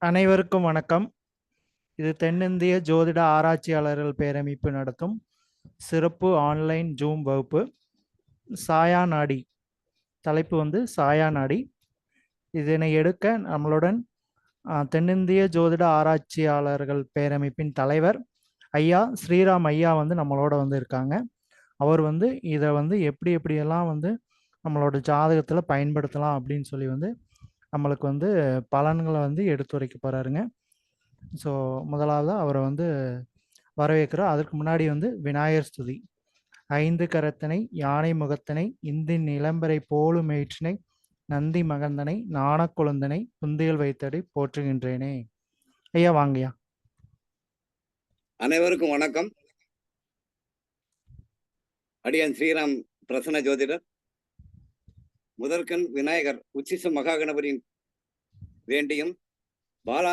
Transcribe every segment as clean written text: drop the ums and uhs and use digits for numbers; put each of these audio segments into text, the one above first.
அனைவருக்கும் வணக்கம். இது தென்னிந்திய ஜோதிட ஆராய்ச்சியாளர்கள் பேரமைப்பு நடத்தும் சிறப்பு ஆன்லைன் ஜூம் வகுப்பு. சாயா நாடி தலைப்பு சாயா நாடி. இதனை எடுக்க நம்மளுடன் தென்னிந்திய ஜோதிட ஆராய்ச்சியாளர்கள் பேரமைப்பின் தலைவர் ஐயா ஸ்ரீராம் ஐயா நம்மளோட இருக்காங்க. அவர் இதை எப்படி எப்படியெல்லாம் நம்மளோட ஜாதகத்தில் பயன்படுத்தலாம் அப்படின்னு சொல்லி நம்மளுக்கு பலன்களை எடுத்துரைக்க போகிறாருங்க. ஸோ முதலாவது அவரை வரவேற்கிறோம். அதற்கு முன்னாடி விநாயகர் ஸ்துதி. ஐந்து கரத்தனை யானை முகத்தனை இந்தின் இளம்பரை போலும் மேற்றினை நந்தி மகந்தனை நாணக்குழந்தனை குந்திகள் வைத்தடி போற்றுகின்றேனே. ஐயா வாங்கய்யா. அனைவருக்கும் வணக்கம். அடியான் ஸ்ரீராம் பிரசன்ன ஜோதிடர். முதற்கண் விநாயகர் உச்சிச மகாகணபதியின் வேண்டியும், பாலா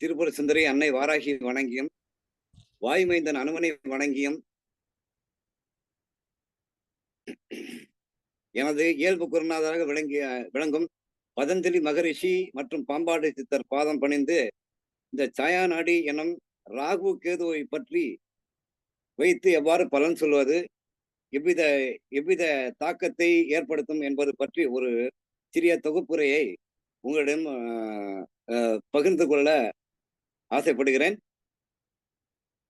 திருப்புர சுந்தரி அன்னை வாராகி வணங்கியும், வாயுமைந்தன் அனுமனை வணங்கியும், எனது இயல்பு குருநாதராக விளங்கும் பதஞ்சலி மகரிஷி மற்றும் பாம்பாடு சித்தர் பாதம் பணிந்து இந்த சாயா நாடி எனும் ராகு கேதுவை பற்றி வைத்து எவ்வாறு பலன் சொல்வது, எவ்வித தாக்கத்தை ஏற்படுத்தும் என்பது பற்றி ஒரு சிறிய தொகுப்புரையை உங்களிடம் பகிர்ந்து கொள்ள ஆசைப்படுகிறேன்.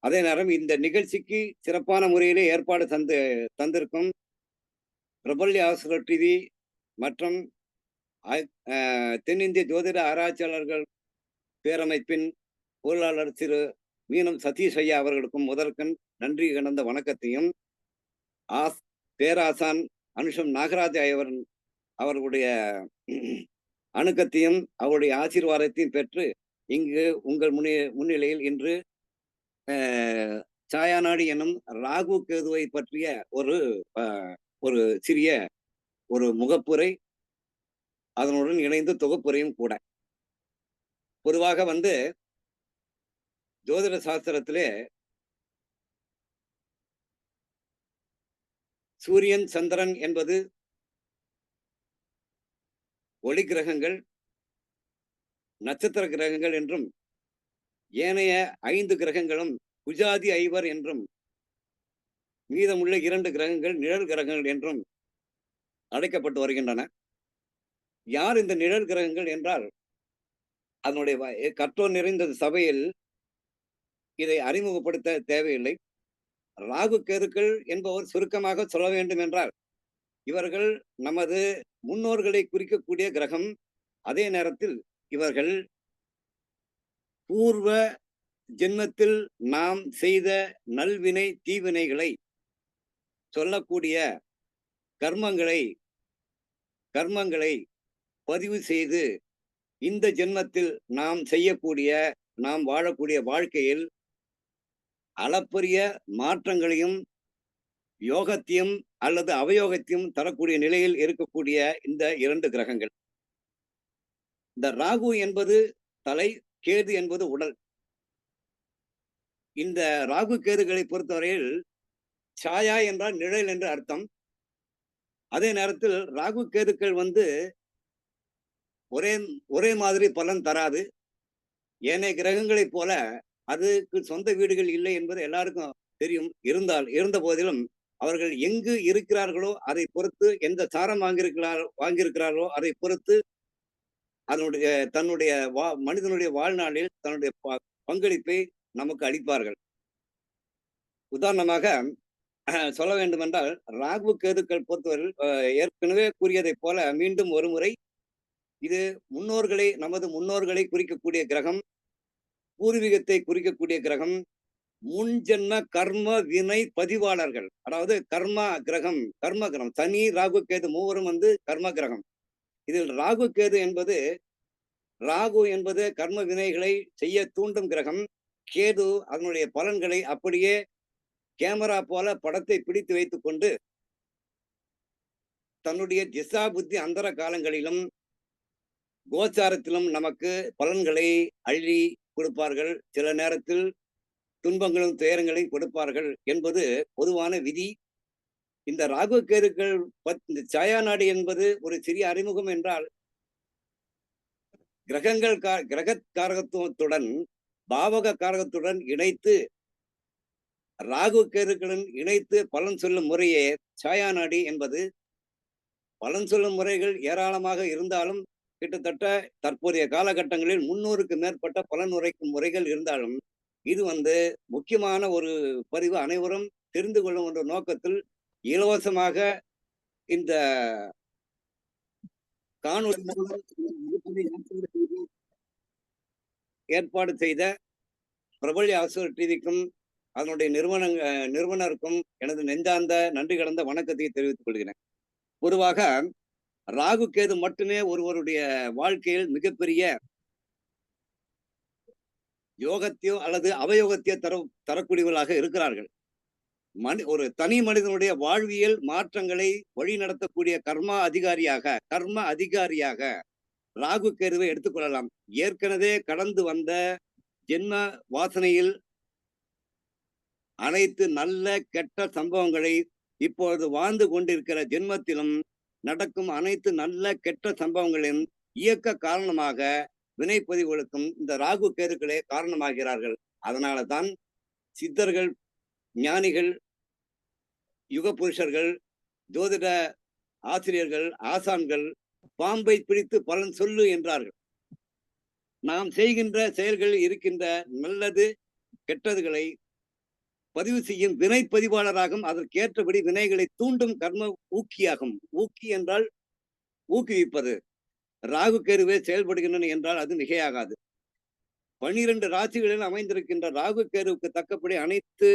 அதே நேரம் இந்த நிகழ்ச்சிக்கு சிறப்பான முறையிலே ஏற்பாடு தந்திருக்கும் பிரபல்ய ஆசிரியர் டிவி மற்றும் தென்னிந்திய ஜோதிட ஆராய்ச்சியாளர்கள் பேரமைப்பின் பொருளாளர் திரு மீனம் சதீஷ் ஐயா அவர்களுக்கும் முதற்கண் நன்றி கலந்த வணக்கத்தையும், பேராசான் அனுஷம் நாகராஜ் அவர்களுடைய அணுக்கத்தையும் அவருடைய ஆசீர்வாதத்தையும் பெற்று இங்கு உங்கள் முன்னிலையில் இன்று சாயாநாடி எனும் ராகு கேதுவை பற்றிய ஒரு சிறிய முகப்புரை, அதனுடன் இணைந்து தொகுப்புரையும் கூட. பொதுவாக ஜோதிட சாஸ்திரத்திலே சூரியன் சந்திரன் என்பது ஒளி கிரகங்கள், நட்சத்திர கிரகங்கள் என்றும், ஏனைய 5 கிரகங்களும் குஜாதி ஐவர் என்றும், மீதமுள்ள 2 கிரகங்கள் நிழல் கிரகங்கள் என்றும் அழைக்கப்பட்டு வருகின்றன. யார் இந்த நிழல் கிரகங்கள் என்றால், அதனுடைய கற்றோர் நிறைந்த சபையில் இதை அறிமுகப்படுத்த தேவையில்லை. ராகு கேதுக்கள் என்பவர் சுருக்கமாக சொல்ல வேண்டும் என்றால், இவர்கள் நமது முன்னோர்களை குறிக்கக்கூடிய கிரகம். அதே நேரத்தில் இவர்கள் பூர்வ ஜென்மத்தில் நாம் செய்த நல்வினை தீவினைகளை சொல்லக்கூடிய கர்மங்களை பதிவு செய்து இந்த ஜென்மத்தில் நாம் வாழக்கூடிய வாழ்க்கையில் அளப்பரிய மாற்றங்களையும் யோகத்தையும் அல்லது அவயோகத்தையும் தரக்கூடிய நிலையில் இருக்கக்கூடிய இந்த 2 கிரகங்கள். இந்த ராகு என்பது தலை, கேது என்பது உடல். இந்த ராகு கேதுகளை பொறுத்தவரையில் சாயா என்றால் நிழல் என்று அர்த்தம். அதே நேரத்தில் ராகு கேதுக்கள் ஒரே மாதிரி பலன் தராது. ஏனைய கிரகங்களைப் போல அதுக்கு சொந்த வீடுகள் இல்லை என்பது எல்லாருக்கும் தெரியும். இருந்த போதிலும் அவர்கள் எங்கு இருக்கிறார்களோ அதை பொறுத்து, எந்த சாரம் வாங்கியிருக்கிறார்களோ அதை பொறுத்து தன்னுடைய மனிதனுடைய வாழ்நாளில் தன்னுடைய பங்களிப்பை நமக்கு அளிப்பார்கள். உதாரணமாக சொல்ல வேண்டும் என்றால், ராகு கேதுக்கள் பொறுத்தவரையில் ஏற்கனவே கூறியதை போல மீண்டும் ஒரு முறை, இது நமது முன்னோர்களை குறிக்கக்கூடிய கிரகம், பூர்வீகத்தை குறிக்கக்கூடிய கிரகம், முன்ஜென்ம கர்ம வினை பதிவாளர்கள். அதாவது கர்ம கிரகம். சனி, ராகு கேது மூவரும் கர்ம கிரகம். இதில் ராகு என்பது கர்ம வினைகளை செய்ய தூண்டும் கிரகம். கேது அதனுடைய பலன்களை அப்படியே கேமரா போல படத்தை பிடித்து வைத்துக் கொண்டு தன்னுடைய திசா புத்தி அந்தர காலங்களிலும் கோச்சாரத்திலும் நமக்கு பலன்களை அள்ளி கொடுப்பார்கள். சில நேரத்தில் துன்பங்களும் துயரங்களையும் கொடுப்பார்கள் என்பது பொதுவான விதி. இந்த ராகு கேதுக்கள் சாயா நாடி என்பது ஒரு சிறிய அறிமுகம் என்றால், கிரக காரகத்துவத்துடன் பாவக காரகத்துடன் இணைத்து ராகு கேதுக்களுடன் இணைத்து பலன் சொல்லும் முறையே சாயா நாடி என்பது. பலன் சொல்லும் முறைகள் ஏராளமாக இருந்தாலும் கிட்டத்தட்ட தற்போதைய காலகட்டங்களில் 300க்கு மேற்பட்ட பலன் உரைக்கும் முறைகள் இருந்தாலும் இது முக்கியமான ஒரு பதிவு, அனைவரும் தெரிந்து கொள்ளும் என்ற நோக்கத்தில் இலவசமாக இந்த காணொலி மூலம் ஏற்பாடு செய்த பிரபல்ய ஆசிரியர் டிவிக்கும் அதனுடைய நிறுவனருக்கும் எனது நெஞ்சார்ந்த நன்றி கலந்த வணக்கத்தை தெரிவித்துக் கொள்கிறேன். பொதுவாக ராகு கேது மட்டுமே ஒருவருடைய வாழ்க்கையில் மிகப்பெரிய யோகத்தையோ அல்லது அவயோகத்தையோ தரக்கூடியவர்களாக இருக்கிறார்கள். ஒரு தனி மனிதனுடைய வாழ்வியல் மாற்றங்களை வழி நடத்தக்கூடிய கர்ம அதிகாரியாக ராகு கேதுவை எடுத்துக்கொள்ளலாம். ஏற்கனவே கடந்து வந்த ஜென்ம வாசனையில் அனைத்து நல்ல கெட்ட சம்பவங்களை இப்பொழுது வாழ்ந்து கொண்டிருக்கிற ஜென்மத்திலும் நடக்கும் அனைத்து நல்ல கெட்ட சம்பவங்களின் இயக்க காரணமாக வினைப்பதிவுகளுக்கும் இந்த ராகு கேதுக்களே காரணமாகிறார்கள். அதனால தான் சித்தர்கள், ஞானிகள், யுக புருஷர்கள், ஜோதிட ஆசிரியர்கள், ஆசான்கள் பாம்பை பிடித்து பலன் சொல்லு என்றார்கள். நாம் செய்கின்ற செயல்களில் இருக்கின்ற நல்லது கெட்டதுகளை பதிவு செய்யும் வினை பதிவாளராகும். அதற்கேற்றபடி வினைகளை தூண்டும் கர்ம ஊக்கியாகும். ஊக்கி என்றால் ஊக்குவிப்பது. ராகு கேதுவே செயல்படுகின்றன என்றால் அது மிகையாகாது. 12 ராசிகளில் அமைந்திருக்கின்ற ராகு கேதுவுக்கு தக்கபடி அனைத்து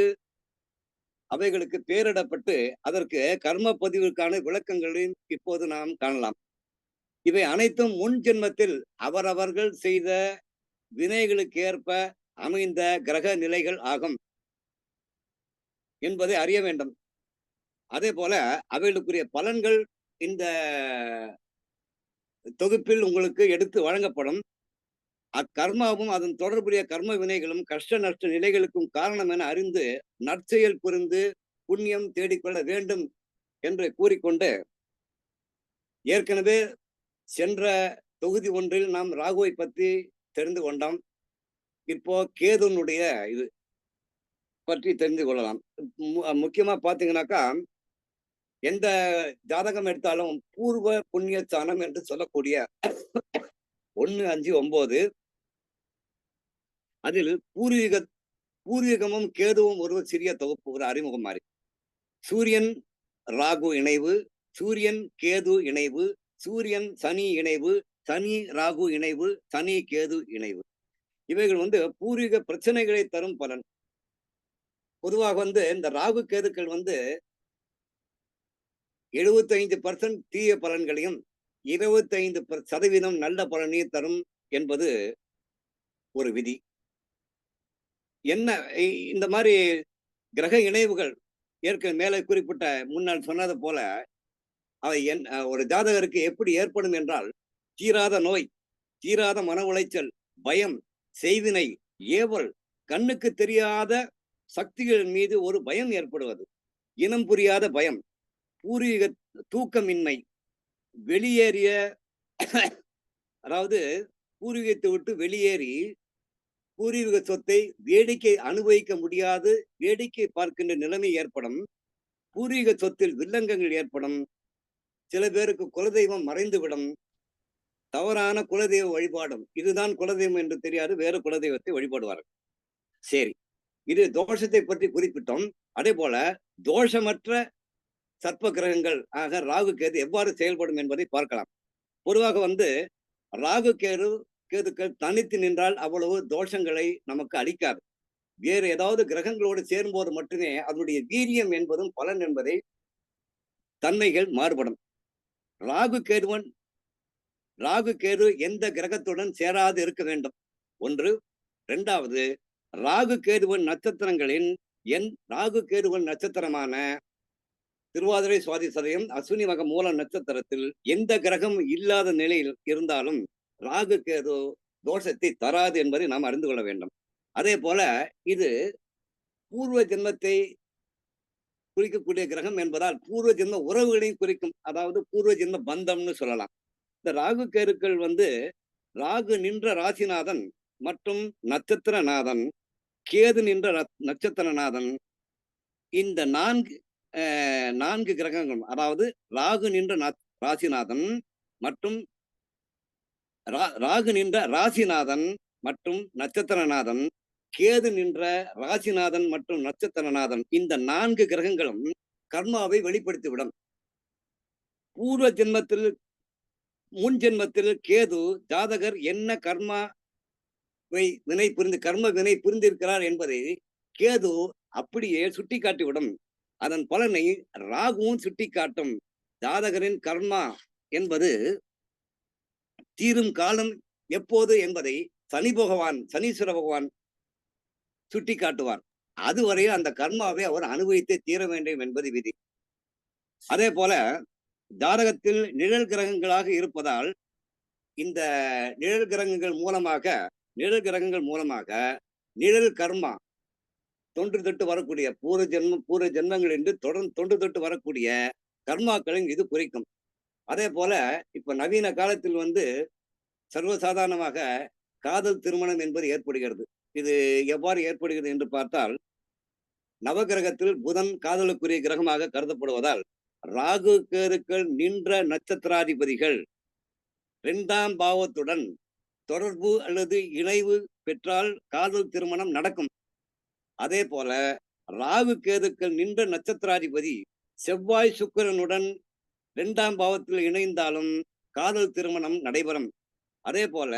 அவைகளுக்கு பெயரிடப்பட்டு அதற்கு கர்ம பதிவிற்கான விளக்கங்களையும் இப்போது நாம் காணலாம். இவை அனைத்தும் முன் ஜென்மத்தில் அவரவர்கள் செய்த வினைகளுக்கு ஏற்ப அமைந்த கிரக நிலைகள் ஆகும் என்பதை அறிய வேண்டும். அதே போல அவைகளுக்குரிய பலன்கள் இந்த தொகுப்பில் உங்களுக்கு எடுத்து வழங்கப்படும். அக்கர்மாவும் அதன் தொடர்புடைய கர்ம வினைகளும் கஷ்ட நஷ்ட நிலைகளுக்கும் காரணம் என அறிந்து நற்செயல் புரிந்து புண்ணியம் தேடிக்கொள்ள வேண்டும் என்று கூறிக்கொண்டு, ஏற்கனவே சென்ற தொகுதி ஒன்றில் நாம் ராகுவை பற்றி தெரிந்து கொண்டோம். இப்போ கேதுனுடைய இது பற்றி தெரிந்து கொள்ளலாம். முக்கியமா பாத்தீங்கன்னாக்கா, எந்த ஜாதகம் எடுத்தாலும் பூர்வ புண்ணிய ஸ்தானம் என்று சொல்லக்கூடிய 1, 5, 9 அதில் பூர்வீகமும் கேதுவும் ஒரு சிறிய தொகுப்பு, ஒரு அறிமுகம் மாதிரி. சூரியன் ராகு இணைவு, சூரியன் கேது இணைவு, சூரியன் சனி இணைவு, சனி ராகு இணைவு, சனி கேது இணைவு. இவைகள் பூர்வீக பிரச்சனைகளை தரும் பலன். பொதுவாக இந்த ராகு கேதுக்கள் 75% தீய பலன்களையும் 25% நல்ல பலனையும் தரும் என்பது ஒரு விதி. என்ன இந்த மாதிரி கிரக இணைவுகள் ஏற்கனவே மேலே குறிப்பிட்ட முன்னால் சொன்னது போல அவை ஒரு ஜாதகருக்கு எப்படி ஏற்படும் என்றால், தீராத நோய், தீராத மன உளைச்சல், பயம், செய்வினை, ஏவல், கண்ணுக்கு தெரியாத சக்திகளின் மீது ஒரு பயம் ஏற்படுவது, இனம் புரியாத பயம், பூர்வீக தூக்கமின்மை, வெளியேறிய அதாவது பூர்வீகத்தை விட்டு வெளியேறி பூர்வீக சொத்தை வேடிக்கை அனுபவிக்க முடியாது வேடிக்கை பார்க்கின்ற நிலைமை ஏற்படும். பூர்வீக சொத்தில் வில்லங்கங்கள் ஏற்படும். சில பேருக்கு குலதெய்வம் மறைந்துவிடும். தவறான குலதெய்வ வழிபாடும், இதுதான் குலதெய்வம் என்று தெரியாது, வேறு குலதெய்வத்தை வழிபடுவார்கள். சரி, இது தோஷத்தை பற்றி குறிப்பிட்டோம். அதே போல தோஷமற்ற சர்ப்ப கிரகங்கள் ஆக ராகு கேது எவ்வாறு செயல்படும் என்பதை பார்க்கலாம். பொதுவாக ராகு கேதுக்கள் தனித்து நின்றால் அவ்வளவு தோஷங்களை நமக்கு அளிக்காது. வேறு ஏதாவது கிரகங்களோடு சேரும்போது மட்டுமே அதனுடைய வீரியம் என்பதும் பலன் என்பதை தன்மைகள் மாறுபடும். ராகு கேது எந்த கிரகத்துடன் சேராது இருக்க வேண்டும் ஒன்று. இரண்டாவது, ராகு கேதுவன் நட்சத்திரங்களின் ராகு கேதுவன் நட்சத்திரமான திருவாதிரை, சுவாதி, சதயம், அஸ்வினி வக மூல நட்சத்திரத்தில் எந்த கிரகம் இல்லாத நிலையில் இருந்தாலும் ராகு கேது தோஷத்தை தராது என்பதை நாம் அறிந்து கொள்ள வேண்டும். அதே போல இது பூர்வ ஜென்மத்தை குறிக்கக்கூடிய கிரகம் என்பதால் பூர்வ ஜென்ம உறவுகளையும் குறிக்கும். அதாவது பூர்வ ஜென்ம பந்தம்னு சொல்லலாம். இந்த ராகு கேதுக்கள் ராகு நின்ற ராசிநாதன் மற்றும் நட்சத்திரநாதன், கேது நின்ற நட்சத்திரநாதன், இந்த நான்கு கிரகங்கள், அதாவது ராகு நின்ற ராசிநாதன் மற்றும் ராகு நின்ற ராசிநாதன் மற்றும் நட்சத்திரநாதன், கேது நின்ற ராசிநாதன் மற்றும் நட்சத்திரநாதன், இந்த 4 கிரகங்களும் கர்மாவை வெளிப்படுத்திவிடும். பூர்வ ஜென்மத்தில், முன் ஜென்மத்தில் கேது ஜாதகர் என்ன கர்ம வினை புரிந்திருக்கிறார் என்பதை கேது அப்படியே சுட்டிக்காட்டிவிடும். அதன் பலனை ராகுவும் சுட்டிக்காட்டும். ஜாதகரின் கர்மா என்பது தீரும் காலம் எப்போது என்பதை சனீஸ்வர பகவான் சுட்டிக்காட்டுவார். அதுவரை அந்த கர்மாவை அவர் அனுபவித்தே தீர வேண்டும் என்பது விதி. அதே போல ஜாதகத்தில் நிழல் கிரகங்களாக இருப்பதால் இந்த நிழல் கிரகங்கள் மூலமாக நிழல் கர்மா தொன்று தொட்டு வரக்கூடிய பூர்வ ஜென்மங்கள் என்று தொடர்ந்து தொன்று தொட்டு வரக்கூடிய கர்மாக்களின் இது குறிக்கும். அதே போல இப்ப நவீன காலத்தில் சர்வசாதாரணமாக காதல் திருமணம் என்பது ஏற்படுகிறது. இது எவ்வாறு ஏற்படுகிறது என்று பார்த்தால், நவகிரகத்தில் புதன் காதலுக்குரிய கிரகமாக கருதப்படுவதால் ராகு கேதுக்கள் நின்ற நட்சத்திராதிபதிகள் 2ஆம் பாவத்துடன் தொடர்பு அல்லது இணைவு பெற்றால் காதல் திருமணம் நடக்கும். அதே போல ராகு கேதுக்கள் நின்ற நட்சத்திராதிபதி செவ்வாய் சுக்கிரனுடன் 2ஆம் பாவத்தில் இணைந்தாலும் காதல் திருமணம் நடைபெறும். அதே போல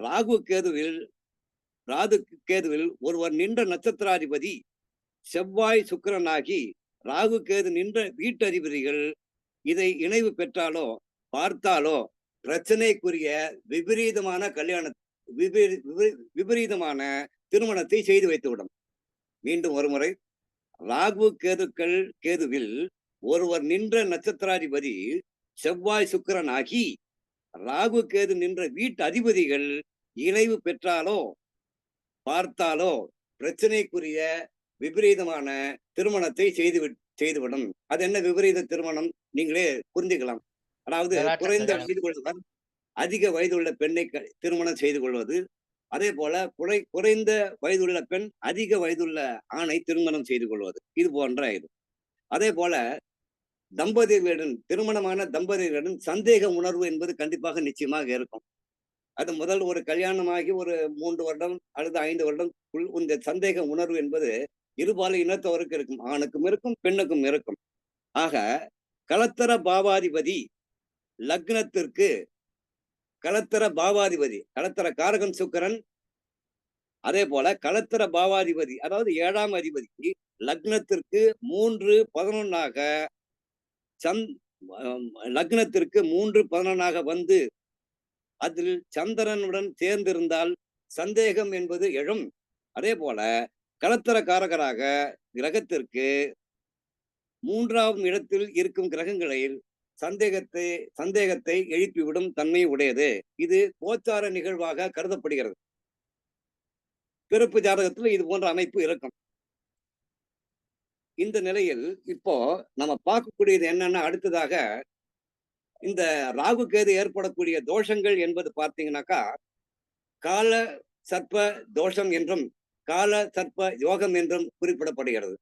ராகு கேதுவில் ஒருவர் நின்ற நட்சத்திராதிபதி செவ்வாய் சுக்கிரனாகி ராகு கேது நின்ற வீட்டு அதிபதிகள் இதை இணைவு பெற்றாலோ பார்த்தாலோ பிரச்சனைக்குரிய விபரீதமான திருமணத்தை செய்து வைத்துவிடும். மீண்டும் ஒருமுறை, ராகு கேதுவில் ஒருவர் நின்ற நட்சத்திராதிபதி செவ்வாய் சுக்கிரன் ஆகி ராகு கேது நின்ற வீட்டு அதிபதிகள் இணைவு பெற்றாலோ பார்த்தாலோ பிரச்சனைக்குரிய விபரீதமான திருமணத்தை செய்துவிடும். அது என்ன விபரீத திருமணம்? நீங்களே புரிஞ்சுக்கலாம். அதாவது குறைந்த வயது உள்ளவர் அதிக வயதுள்ள பெண்ணை திருமணம் செய்து கொள்வது, அதே போல குறைந்த வயதுள்ள பெண் அதிக வயதுள்ள ஆணை திருமணம் செய்து கொள்வது, இது போன்ற இது. அதே போல திருமணமான தம்பதியர்களுடன் சந்தேக உணர்வு என்பது கண்டிப்பாக நிச்சயமாக இருக்கும். அது முதல் ஒரு கல்யாணமாகி ஒரு 3 வருடம் அல்லது 5 வருடம் இந்த சந்தேக உணர்வு என்பது இருபால இனத்தவருக்கு இருக்கும். ஆணுக்கும் இருக்கும், பெண்ணுக்கும் இருக்கும். ஆக களத்திர பாவாதிபதி லக்னத்திற்கு களத்திர காரகன் சுக்கிரன், அதே போல களத்திர பாவாதிபதி அதாவது 7ஆம் அதிபதி லக்னத்திற்கு 3-11 லக்னத்திற்கு 3-11 வந்து அதில் சந்திரனுடன் சேர்ந்திருந்தால் சந்தேகம் என்பது எழும். அதே போல களத்திர காரகராக கிரகத்திற்கு 3ஆம் இடத்தில் இருக்கும் கிரகங்களில் சந்தேகத்தை எழுப்பிவிடும் தன்மை உடையது. இது கோச்சார நிகழ்வாக கருதப்படுகிறது. பிறப்பு ஜாதகத்தில் இது போன்ற அமைப்பு இருக்கும். இந்த நிலையில் இப்போ நம்ம பார்க்கக்கூடியது என்னன்னா, அடுத்ததாக இந்த ராகு கேது ஏற்படக்கூடிய தோஷங்கள் என்பது பார்த்தீங்கன்னாக்கா, கால சர்ப்ப தோஷம் என்றும் கால சர்ப்ப யோகம் என்றும் குறிப்பிடப்படுகிறது.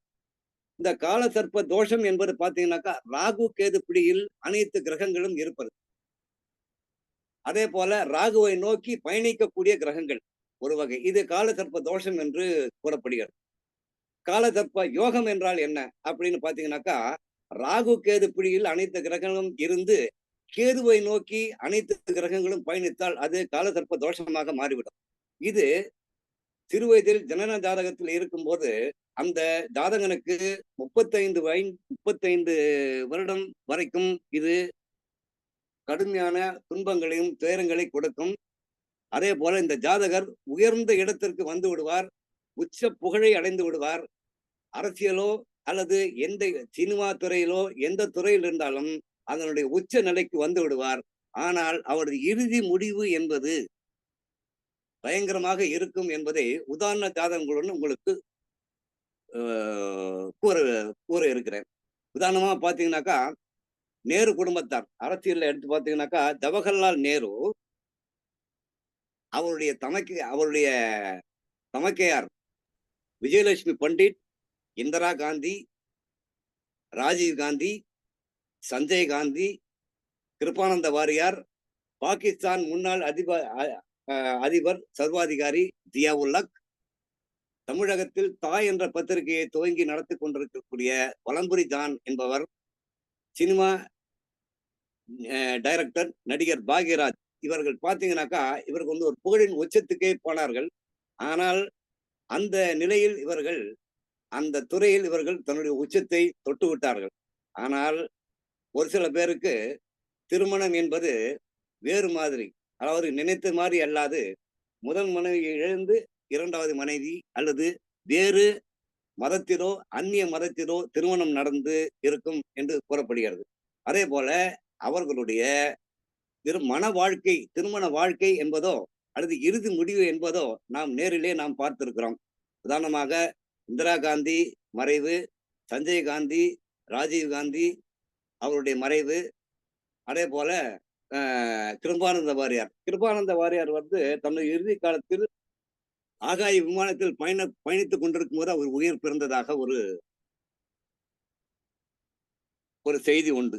இந்த கால சர்ப்ப தோஷம் என்பது பார்த்தீங்கன்னாக்கா, ராகு கேது பிடியில் அனைத்து கிரகங்களும் இருப்பது. அதே போல ராகுவை நோக்கி பயணிக்கக்கூடிய கிரகங்கள் ஒரு வகை, இது கால சர்ப்ப தோஷம் என்று கூறப்படுகிறது. கால சர்ப்ப யோகம் என்றால் என்ன அப்படின்னு பாத்தீங்கன்னாக்கா, ராகு கேது பிடியில் அனைத்து கிரகங்களும் இருந்து கேதுவை நோக்கி அனைத்து கிரகங்களும் பயணித்தால் அது கால சர்ப்ப தோஷமாக மாறிவிடும். இது சிறுவயதில் ஜனன ஜாதகத்தில் இருக்கும்போது அந்த ஜாதகனுக்கு 35 வருடம் வரைக்கும் இது கடுமையான துன்பங்களையும் துயரங்களை கொடுக்கும். அதே போல இந்த ஜாதகர் உயர்ந்த இடத்திற்கு வந்து விடுவார், உச்ச புகழை அடைந்து விடுவார். அரசியலோ அல்லது எந்த சினிமா துறையிலோ எந்த துறையில் இருந்தாலும் அதனுடைய உச்ச நிலைக்கு வந்து விடுவார். ஆனால் அவரது இறுதி முடிவு என்பது பயங்கரமாக இருக்கும் என்பதை உதாரண ஜாதகங்களுடன் உங்களுக்கு கூற இருக்கிறேன். உதாரணமா பாத்தீங்கன்னாக்கா, நேரு குடும்பத்தார் அரசியல்ல எடுத்து பாத்தீங்கன்னாக்கா, ஜவஹர்லால் நேரு அவருடைய தமக்கையார் விஜயலட்சுமி பண்டிட், இந்திரா காந்தி, ராஜீவ் காந்தி, சஞ்சய் காந்தி, கிருபானந்த வாரியார், பாகிஸ்தான் முன்னாள் அதிபர் சர்வாதிகாரி ஜியாவுல் ஹக், தமிழகத்தில் தாய் என்ற பத்திரிகையை துவங்கி நடத்தி கொண்டிருக்கக்கூடிய வலம்புரி ஜான் என்பவர், சினிமா டைரக்டர் நடிகர் பாக்யராஜ், இவர்கள் பார்த்தீங்கன்னாக்கா இவருக்கு வந்து ஒரு புகழின் உச்சத்துக்கே போனார்கள். ஆனால் அந்த நிலையில் இவர்கள் அந்த துறையில் இவர்கள் தன்னுடைய உச்சத்தை தொட்டு விட்டார்கள். ஆனால் ஒரு சில பேருக்கு திருமணம் என்பது வேறு மாதிரி, அதாவது நினைத்த மாதிரி அல்லாது, முதல் மனைவியை இழந்து இரண்டாவது மனைவி அல்லது வேறு மதத்திலோ அந்நிய மதத்திலோ திருமணம் நடந்து இருக்கும் என்று கூறப்படுகிறது. அதே போல அவர்களுடைய திருமண வாழ்க்கை என்பதோ அல்லது இறுதி முடிவு என்பதோ நாம் நேரிலே நாம் பார்த்திருக்கிறோம். உதாரணமாக இந்திரா காந்தி மறைவு, சஞ்சய் காந்தி, ராஜீவ் காந்தி அவருடைய மறைவு, அதே போல கிருபானந்த வாரியார் வந்து தன்னுடைய இறுதி காலத்தில் ஆகாய விமானத்தில் பயணித்துக் கொண்டிருக்கும் போது அவர் உயிர் பிறந்ததாக ஒரு செய்தி உண்டு.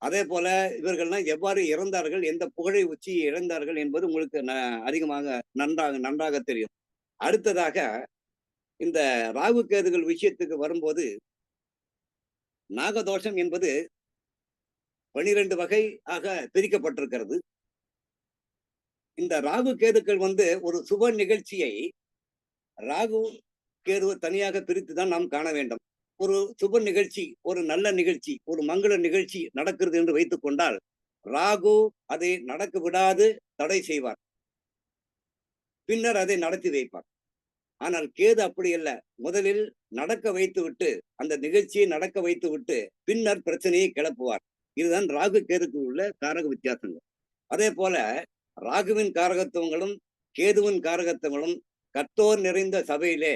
அதே போல இவர்கள்லாம் எவ்வாறு இறந்தார்கள், எந்த புகழை உச்சியை இழந்தார்கள் என்பது உங்களுக்கு அதிகமாக நன்றாக தெரியும். அடுத்ததாக இந்த ராகு கேதுகள் விஷயத்துக்கு வரும்போது, நாகதோஷம் என்பது 12 வகை ஆக பிரிக்கப்பட்டிருக்கிறது. இந்த ராகு கேதுக்கள் வந்து ஒரு சுப நிகழ்ச்சியை ராகு கேதுவை தனியாக பிரித்துதான் நாம் காண வேண்டும். ஒரு சுப நிகழ்ச்சி, ஒரு நல்ல நிகழ்ச்சி, ஒரு மங்கள நிகழ்ச்சி நடக்கிறது என்று வைத்துக் கொண்டால் ராகு அதை நடக்க விடாது தடை செய்வார், பின்னர் அதை நடத்தி வைப்பார். ஆனால் கேது அப்படி அல்ல, முதலில் நடக்க வைத்து விட்டு அந்த நிகழ்ச்சியை நடக்க வைத்து விட்டு பின்னர் பிரச்சனையை கிளப்புவார். இதுதான் ராகு கேதுக்கு உள்ள காரக வித்தியாசங்கள். அதே போல ராகுவின் காரகத்துவங்களும் கேதுவின் காரகத்துவங்களும் கற்றோர் நிறைந்த சபையிலே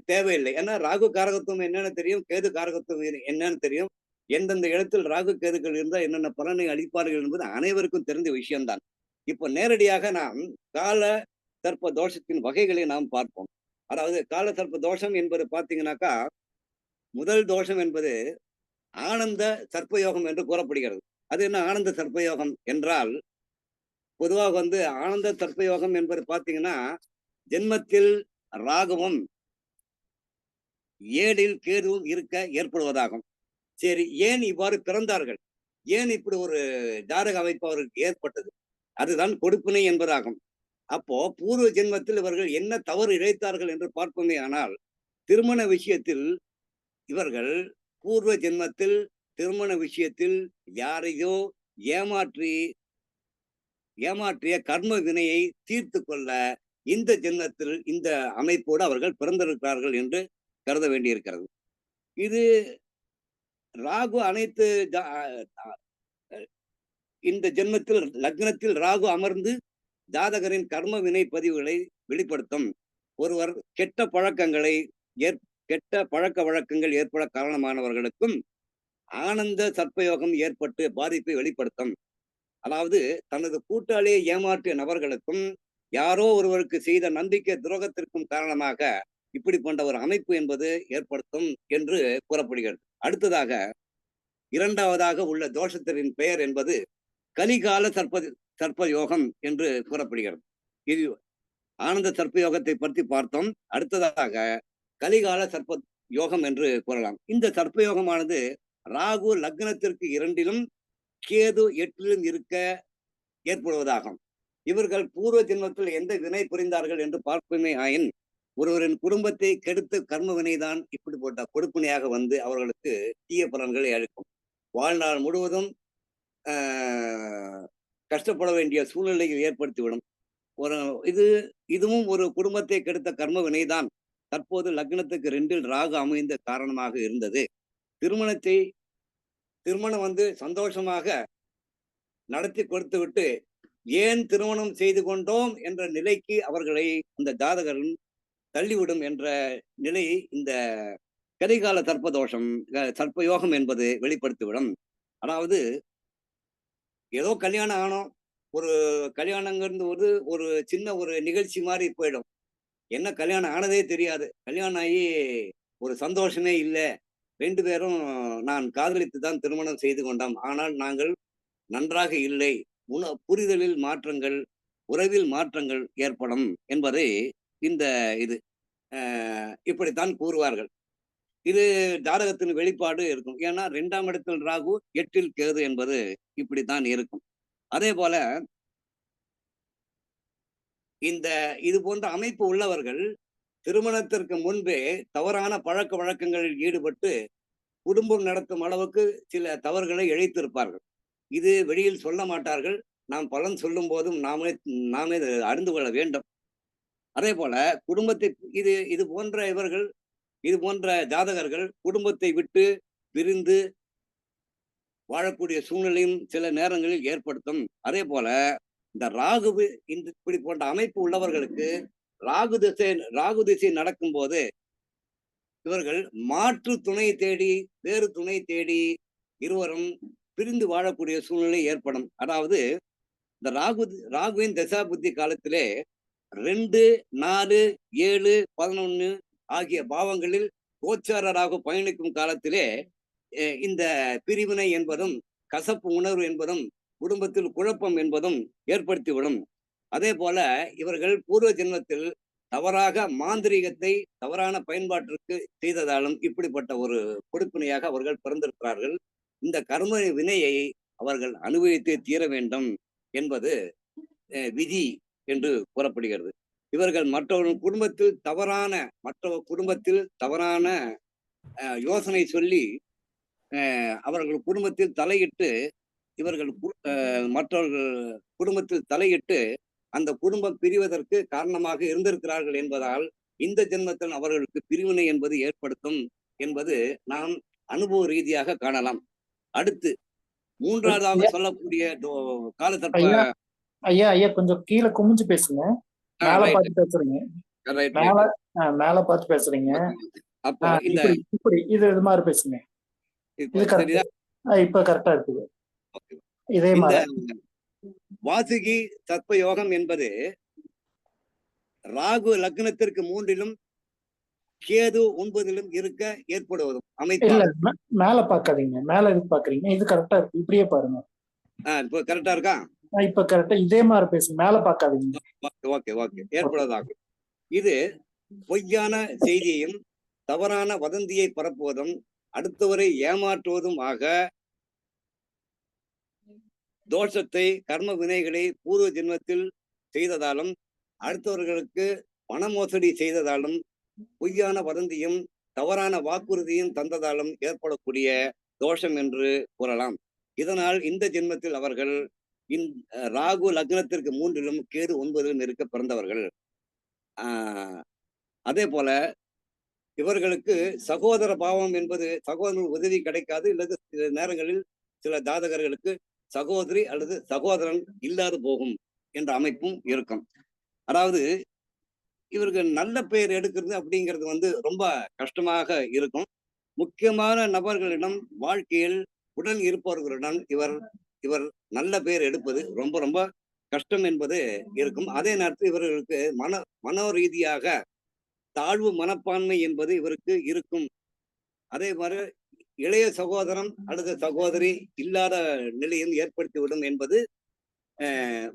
தேவையில்லை. ஏன்னா ராகு காரகத்துவம் என்னன்னு தெரியும், கேது காரகத்துவம் என்னன்னு தெரியும். எந்தெந்த இடத்தில் ராகு கேதுக்கள் இருந்தால் என்னென்ன பலனை அளிப்பார்கள் என்பது அனைவருக்கும் தெரிந்த விஷயம்தான். இப்போ நேரடியாக நாம் கால சர்ப்ப தோஷத்தின் வகைகளை நாம் பார்ப்போம். அதாவது கால சர்ப்ப தோஷம் என்பது பார்த்தீங்கன்னாக்கா, முதல் தோஷம் என்பது ஆனந்த சர்ப்பயோகம் என்று கூறப்படுகிறது. அது என்ன ஆனந்த சர்ப்பயோகம் என்றால், பொதுவாக வந்து ஆனந்த சர்ப்பயோகம் என்பது பார்த்தீங்கன்னா, ஜென்மத்தில் ராகுவும் 7ல் கேதுவும் இருக்க ஏற்படுவதாகும். சரி, ஏன் இவ்வாறு பிறந்தார்கள், ஏன் இப்படி ஒரு ஜாதக அமைப்பு அவருக்கு ஏற்பட்டது, அதுதான் கொடுப்பினை என்பதாகும். அப்போ பூர்வ ஜென்மத்தில் இவர்கள் என்ன தவறு இழைத்தார்கள் என்று பார்ப்போமே ஆனால், திருமண விஷயத்தில் இவர்கள் பூர்வ ஜென்மத்தில் திருமண விஷயத்தில் யாரையோ ஏமாற்றிய கர்ம வினையை தீர்த்து கொள்ள இந்த ஜென்மத்தில் இந்த அமைப்போடு அவர்கள் பிறந்திருக்கிறார்கள் என்று கருத வேண்டியிருக்கிறது. இது ராகு அனைத்து இந்த ஜென்மத்தில் லக்னத்தில் ராகு அமர்ந்து ஜாதகரின் கர்ம வினை பதிவுகளை வெளிப்படுத்தும். ஒருவர் கெட்ட பழக்க வழக்கங்கள் ஏற்பட காரணமானவர்களுக்கும் ஆனந்த சர்ப்பயோகம் ஏற்பட்டு பாதிப்பை வெளிப்படுத்தும். அதாவது தனது கூட்டாளியை ஏமாற்றிய நபர்களுக்கும் யாரோ ஒருவருக்கு செய்த நம்பிக்கை துரோகத்திற்கும் காரணமாக இப்படி போன்ற ஒரு அமைப்பு என்பது ஏற்படுத்தும் என்று கூறப்படுகிறது. அடுத்ததாக இரண்டாவதாக உள்ள தோஷத்தின் பெயர் என்பது கலிகால சர்ப்ப யோகம் என்று கூறப்படுகிறது. இது ஆனந்த சர்ப்ப யோகத்தை பற்றி பார்த்தோம். அடுத்ததாக கலிகால சர்ப்ப யோகம் என்று கூறலாம். இந்த சர்ப்ப யோகமானது ராகு லக்னத்திற்கு 2லும் கேது 8லும் இருக்க ஏற்படுவதாகும். இவர்கள் பூர்வ ஜென்மத்தில் எந்த வினை புரிந்தார்கள் என்று பார்ப்போமே ஆயின், ஒருவரின் குடும்பத்தை கெடுத்த கர்ம வினைதான் இப்படி போட்ட கொடுப்பினையாக வந்து அவர்களுக்கு தீய பலன்களை அளிக்கும். வாழ்நாள் முழுவதும் கஷ்டப்பட வேண்டிய சூழ்நிலையை ஏற்படுத்திவிடும். இதுவும் ஒரு குடும்பத்தை கெடுத்த கர்ம வினைதான். தற்போது லக்னத்துக்கு 2ல் ராகு அமைந்த காரணமாக இருந்தது. திருமணம் வந்து சந்தோஷமாக நடத்தி கொடுத்து விட்டு ஏன் திருமணம் செய்து கொண்டோம் என்ற நிலைக்கு அவர்களை அந்த ஜாதகரும் தள்ளிவிடும் என்ற நிலையை இந்த கலிகால சர்ப்பயோகம் என்பது வெளிப்படுத்திவிடும். அதாவது ஏதோ கல்யாணம் ஆனோம், ஒரு கல்யாணங்கிறது ஒரு சின்ன ஒரு நிகழ்ச்சி மாதிரி போயிடும். என்ன கல்யாணம் ஆனதே தெரியாது. கல்யாணம் ஆகி ஒரு சந்தோஷமே இல்ல. 2 பேரும் நான் காதலித்து தான் திருமணம் செய்து கொண்டோம். ஆனால் நாங்கள் நன்றாக இல்லை. புரிதலில் மாற்றங்கள், உறவில் மாற்றங்கள் ஏற்படும் என்பதை இந்த இது இப்படித்தான் கூறுவார்கள். இது ஜாதகத்தின் வெளிப்பாடு இருக்கும். ஏன்னா 2ஆம் இடத்தில் ராகு, 8ல் கேது என்பது இப்படித்தான் இருக்கும். அதேபோல இந்த இது போன்ற அமைப்பு உள்ளவர்கள் திருமணத்திற்கு முன்பே தவறான பழக்கவழக்கங்களில் ஈடுபட்டு குடும்பம் நடத்தும் அளவுக்கு சில தவறுகளை இழைத்திருப்பார்கள். இது வெளியில் சொல்ல மாட்டார்கள். நாம் பலன் சொல்லும்போதும் நாமே இதை அறிந்து கொள்ள வேண்டும். அதேபோல குடும்பத்தை இது போன்ற இது போன்ற ஜாதகர்கள் குடும்பத்தை விட்டு பிரிந்து வாழக்கூடிய சூழ்நிலையும் சில நேரங்களில் ஏற்படுத்தும். அதேபோல இந்த இப்படி போன்ற அமைப்பு உள்ளவர்களுக்கு ராகு திசை நடக்கும்போது இவர்கள் மாற்று துணை தேடி, வேறு துணை தேடி இருவரும் பிரிந்து வாழக்கூடிய சூழ்நிலை ஏற்படும். அதாவது இந்த ராகுவின் தசா புத்தி காலத்திலே 2, 4, 7, 11 ஆகிய பாவங்களில் கோச்சார ராகு பயணிக்கும் காலத்திலே இந்த பிரிவினை என்பதும், கசப்பு உணர்வு என்பதும், குடும்பத்தில் குழப்பம் என்பதும் ஏற்படுத்திவிடும். அதே போல இவர்கள் பூர்வ ஜென்மத்தில் தவறாக மாந்திரீகத்தை தவறான பயன்பாட்டிற்கு செய்ததாலும் இப்படிப்பட்ட ஒரு கொடுப்பினையாக அவர்கள் பிறந்திருக்கிறார்கள். இந்த கர்ம வினையை அவர்கள் அனுபவித்தே தீர வேண்டும் என்பது விதி என்று கூறப்படுகிறது. இவர்கள் மற்ற குடும்பத்தில் தவறான யோசனை சொல்லி அவர்கள் குடும்பத்தில் தலையிட்டு மற்றவர்கள் குடும்பத்தில் தலையிட்டு அந்த குடும்பம் பிரிவதற்கு காரணமாக இருந்திருக்கிறார்கள் என்பதால் இந்த ஜென்மத்தில் அவர்களுக்கு பிரிவினை என்பது ஏற்படுத்தும் என்பது நாம் அனுபவ ரீதியாக காணலாம். அடுத்து 3ஆவதாக சொல்லக்கூடிய காலசர்ப்ப ஐயா கொஞ்சம் கீழே குமிஞ்சு பேசுங்க. மேல பார்த்து பேசுறீங்க. மேல பார்த்து பேசுறீங்க. அப்போ இப்படி இது மாதிரி பேசுங்க. இப்ப கரெக்டா இருக்குது. இதே மாதிரி வாசுகி சர்ப்ப யோகம் என்பது ராகு லக்னத்திற்கு 3லும் கேது 9லும் இருக்க ஏற்படுவதும் அமைப்பு. இல்ல மேல பாக்காதீங்க, மேல எது பாக்குறீங்க? இது கரெக்டா இருக்கு, இப்படியே பாருங்க. இப்ப கரெக்டா இருக்கா? இப்ப கரெக்டா இதே மாதிரி பேசுங்க, மேல பாக்காதீங்க. ஓகே ஏற்படுவதாகும். இது பொய்யான செய்தியையும் தவறான வதந்தியை பரப்புவதும் அடுத்தவரை ஏமாற்றுவதும் ஆக தோஷத்தை கர்ம வினைகளை பூர்வ ஜென்மத்தில் செய்ததாலும் அடுத்தவர்களுக்கு பண மோசடி செய்ததாலும் பொய்யான வதந்தியும் தவறான வாக்குறுதியும் தந்ததாலும் ஏற்படக்கூடிய தோஷம் என்று கூறலாம். இதனால் இந்த ஜென்மத்தில் அவர்கள் ராகு லக்னத்திற்கு 3லும் கேது 9லும் இருக்க பிறந்தவர்கள். அதே போல இவர்களுக்கு சகோதர பாவம் என்பது சகோதரன் உதவி கிடைக்காது. இல்லது சில நேரங்களில் சில ஜாதகர்களுக்கு சகோதரி அல்லது சகோதரன் இல்லாது போகும் என்ற அமைப்பும் இருக்கும். அதாவது இவர்கள் நல்ல பெயர் எடுக்கிறது அப்படிங்கிறது ரொம்ப கஷ்டமாக இருக்கும். முக்கியமான நபர்களிடம் வாழ்க்கையில் உடன் இருப்பவர்களிடம் இவர் நல்ல பெயர் எடுப்பது ரொம்ப ரொம்ப கஷ்டம் என்பது இருக்கும். அதே நேரத்தில் இவர்களுக்கு மனோ ரீதியாக தாழ்வு மனப்பான்மை என்பது இவருக்கு இருக்கும். அதே மாதிரி இளைய சகோதரன் அல்லது சகோதரி இல்லாத நிலையில் ஏற்படுத்திவிடும் என்பது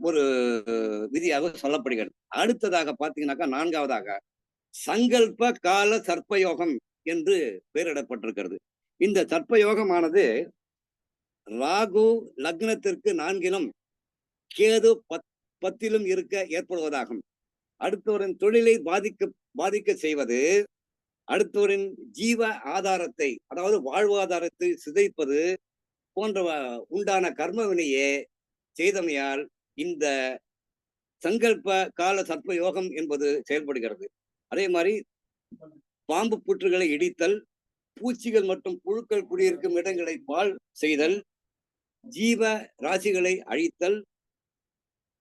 ஒரு விதியாக சொல்லப்படுகிறது. அடுத்ததாக பார்த்தீங்கன்னாக்கா 4ஆவதாக சங்கல்ப கால சர்ப்பயோகம் என்று பெயரிடப்பட்டிருக்கிறது. இந்த சர்ப்பயோகமானது ராகு லக்னத்திற்கு 4லும் கேது 10லும் இருக்க ஏற்படுவதாகும். அடுத்தவரின் தொழிலை பாதிக்க செய்வது, அடுத்தவரின் ஜீவ ஆதாரத்தை அதாவது வாழ்வாதாரத்தை சிதைப்பது போன்ற உண்டான கர்ம வினையே செய்தமையால் இந்த சங்கல்ப கால சர்ப்ப யோகம் என்பது செயல்படுகிறது. அதே மாதிரி பாம்பு புற்றுகளை இடித்தல், பூச்சிகள் மற்றும் புழுக்கள் குடியிருக்கும் இடங்களை பாழ் செய்தல், ஜீவ ராசிகளை அழித்தல்,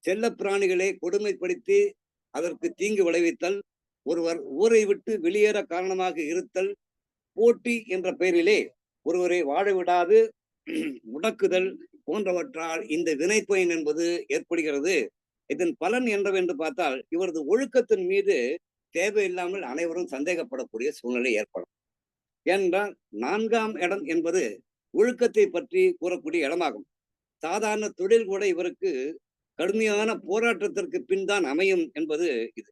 செல்ல பிராணிகளை கொடுமைப்படுத்தி அதற்கு தீங்கு விளைவித்தல், ஒருவர் ஊரை விட்டு வெளியேற காரணமாக இருத்தல், போட்டி என்ற பெயரிலே ஒருவரை வாழ விடாது முடக்குதல், போன்றவற்றால் இந்த வினைப்பயன் என்பது ஏற்படுகிறது. இதன் பலன் என்னவென்று பார்த்தால் இவரது ஒழுக்கத்தின் மீது தேவையில்லாமல் அனைவரும் சந்தேகப்படக்கூடிய சூழ்நிலை ஏற்படும். ஏனென்றால் 4ஆம் இடம் என்பது ஒழுக்கத்தை பற்றி கூறக்கூடிய இடமாகும். சாதாரண தொழில் கூட இவருக்கு கடுமையான போராட்டத்திற்கு பின் தான் அமையும் என்பது இது.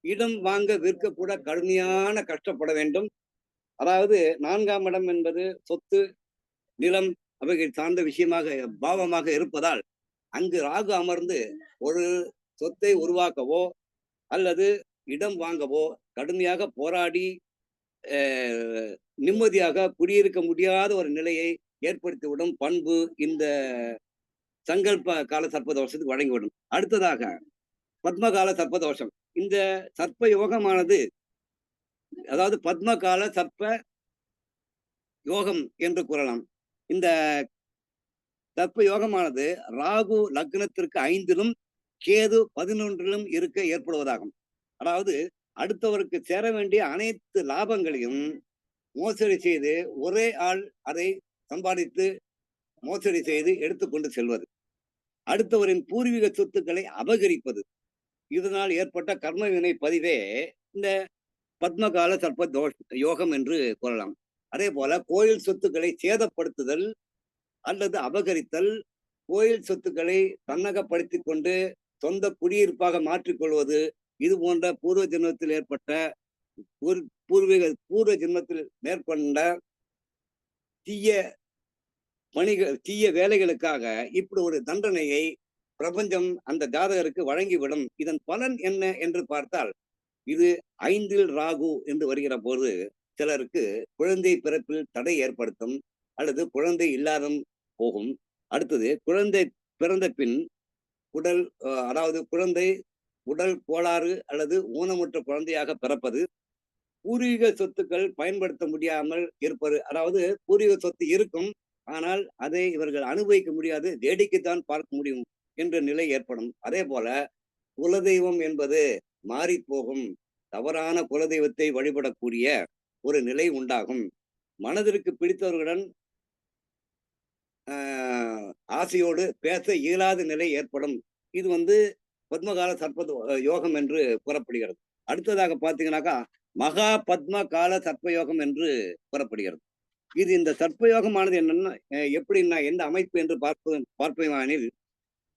இடம் வாங்க விற்க கூட கடுமையான கஷ்டப்பட வேண்டும். அதாவது 4ஆம் இடம் என்பது சொத்து, நிலம் அவைகள் சார்ந்த விஷயமாக பாவமாக இருப்பதால் அங்கு ராகு அமர்ந்து ஒரு சொத்தை உருவாக்கவோ அல்லது இடம் வாங்கவோ கடுமையாக போராடி நிம்மதியாக குடியிருக்க முடியாத ஒரு நிலையை ஏற்படுத்திவிடும் பண்பு இந்த சங்கல்ப கால சர்ப்பதோஷத்துக்கு வழங்கிவிடும். அடுத்ததாக பத்மகால சர்ப்பதோஷம். இந்த சர்ப்ப யோகமானது, அதாவது பத்மகால சர்ப்ப யோகம் என்று கூறலாம். இந்த சர்ப்ப யோகமானது ராகு லக்னத்திற்கு 5லும் கேது 11லும் இருக்க ஏற்படுவதாகும். அதாவது அடுத்தவருக்கு சேர வேண்டிய அனைத்து லாபங்களையும் மோசடி செய்து ஒரே ஆள் அதை சம்பாதித்து மோசடி செய்து எடுத்துக்கொண்டு செல்வது, அடுத்தவரின் பூர்வீக சொத்துக்களை அபகரிப்பது, இதனால் ஏற்பட்ட கர்ம வினை பதிவே இந்த பத்மகால சர்ப்ப யோகம் என்று கூறலாம். அதே போல கோயில் சொத்துக்களை சேதப்படுத்துதல் அல்லது அபகரித்தல், கோயில் சொத்துக்களை தன்னகப்படுத்திக் கொண்டு சொந்த குடியிருப்பாக மாற்றிக்கொள்வது, இது போன்ற பூர்வ ஜென்மத்தில் ஏற்பட்ட பூர்வ ஜென்மத்தில் மேற்கொண்ட தீய பணிகள், தீய வேலைகளுக்காக இப்படி ஒரு தண்டனையை பிரபஞ்சம் அந்த ஜாதகருக்கு வழங்கிவிடும். இதன் பலன் என்ன என்று பார்த்தால், இது 5ல் ராகு என்று வருகிற போது சிலருக்கு குழந்தை பிறப்பில் தடை ஏற்படுத்தும் அல்லது குழந்தை இல்லாத போகும். அடுத்தது குழந்தை பிறந்த பின் அதாவது குழந்தை உடல் கோளாறு அல்லது ஊனமுற்ற குழந்தையாக பிறப்பது, பூர்வீக சொத்துக்கள் பயன்படுத்த முடியாமல் இருப்பது, அதாவது பூர்வீக சொத்து இருக்கும் ஆனால் அதை இவர்கள் அனுபவிக்க முடியாது, வேடிக்கைத்தான் பார்க்க முடியும் என்ற நிலை ஏற்படும். அதே போல குலதெய்வம் என்பது மாறி போகும், தவறான குலதெய்வத்தை வழிபடக்கூடிய ஒரு நிலை உண்டாகும். மனதிற்கு பிடித்தவர்களுடன் ஆசையோடு பேச இயலாத நிலை ஏற்படும். இது பத்மகால சர்ப்ப யோகம் என்று கூறப்படுகிறது. அடுத்ததாக பார்த்தீங்கன்னாக்கா மகா பத்ம கால சர்ப்பயோகம் என்று கூறப்படுகிறது. இது இந்த சர்ப்பயோகமானது என்னன்னா எப்படின்னா எந்த அமைப்பு என்று பார்ப்போமானில்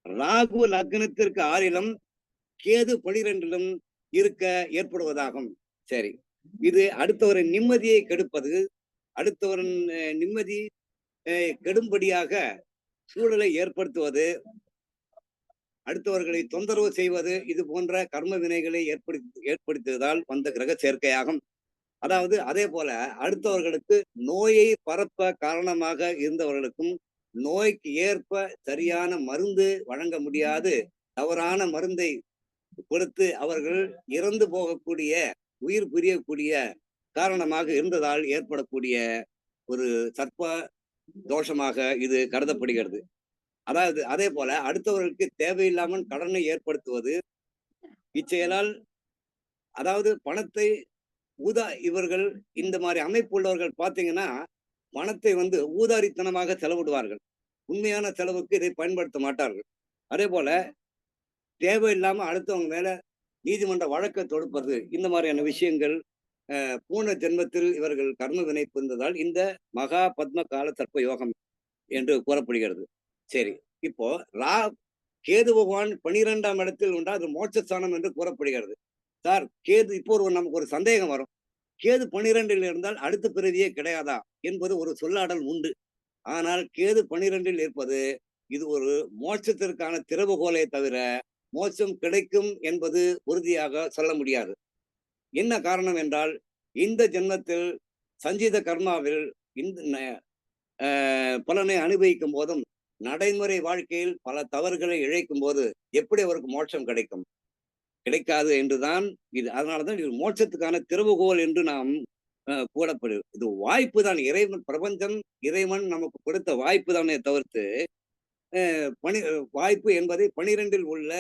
ராகு லக்னத்திற்கு 6லும் கேது 12லும் இருக்க ஏற்படுவதாகும். சரி, இது அடுத்தவரின் நிம்மதியை கெடுப்பது, அடுத்தவரின் நிம்மதி கெடும்படியாக சூழலை ஏற்படுத்துவது, அடுத்தவர்களை தொந்தரவு செய்வது, இது போன்ற கர்ம வினைகளை ஏற்படுத்துவதால் வந்த கிரக சேர்க்கையாகும். அதாவது அதே போல அடுத்தவர்களுக்கு நோயை பரப்ப காரணமாக இருந்தவர்களுக்கும் நோய்க்கு ஏற்ப சரியான மருந்து வழங்க முடியாது தவறான மருந்தை கொடுத்து அவர்கள் இறந்து போகக்கூடிய, உயிர் பிரியக்கூடிய காரணமாக இருந்ததால் ஏற்படக்கூடிய ஒரு சர்ப்ப தோஷமாக இது கருதப்படுகிறது. அதாவது அதே போல அடுத்தவர்களுக்கு தேவையில்லாமல் கடனை ஏற்படுத்துவது, இச்செயலால் அதாவது பணத்தை இவர்கள் இந்த மாதிரி அமைப்பு உள்ளவர்கள் பார்த்தீங்கன்னா பணத்தை ஊதாரித்தனமாக செலவிடுவார்கள், உண்மையான செலவுக்கு இதை பயன்படுத்த மாட்டார்கள். அதே போல தேவையில்லாம அடுத்தவங்க மேல நீதிமன்ற வழக்கை தொடுப்பது, இந்த மாதிரியான விஷயங்கள் பூர்ண ஜென்மத்தில் இவர்கள் கர்ம வினை புரிந்ததால் இந்த மகா பத்ம கால சர்ப்ப யோகம் என்று கூறப்படுகிறது. சரி, இப்போ கேது பகவான் 12ஆம் இடத்தில் உண்டா, அது மோட்சஸ்தானம் என்று கூறப்படுகிறது. சார் கேது, இப்போ நமக்கு ஒரு சந்தேகம் வரும், கேது 12ல் இருந்தால் அடுத்த பிறவியே கிடையாதா என்பது ஒரு சொல்லாடல் உண்டு. ஆனால் கேது 12ல் இருப்பது இது ஒரு மோட்சத்திற்கான திறவுகோலை தவிர மோட்சம் கிடைக்கும் என்பது உறுதியாக சொல்ல முடியாது. என்ன காரணம் என்றால் இந்த ஜென்மத்தில் சஞ்சித கர்மாவில் இந்த பலனை அனுபவிக்கும் போதும் நடைமுறை வாழ்க்கையில் பல தவறுகளை இழைக்கும் போது எப்படி அவருக்கு மோட்சம் கிடைக்கும்? கிடைக்காது என்றுதான் இது. அதனாலதான் இது மோட்சத்துக்கான திறவுகோல் என்று நாம் கூறப்படுது. இது வாய்ப்பு தான், இறைவன் பிரபஞ்சம் இறைவன் நமக்கு கொடுத்த வாய்ப்பு தானே தவிர்த்து வாய்ப்பு என்பதை 12ல் உள்ள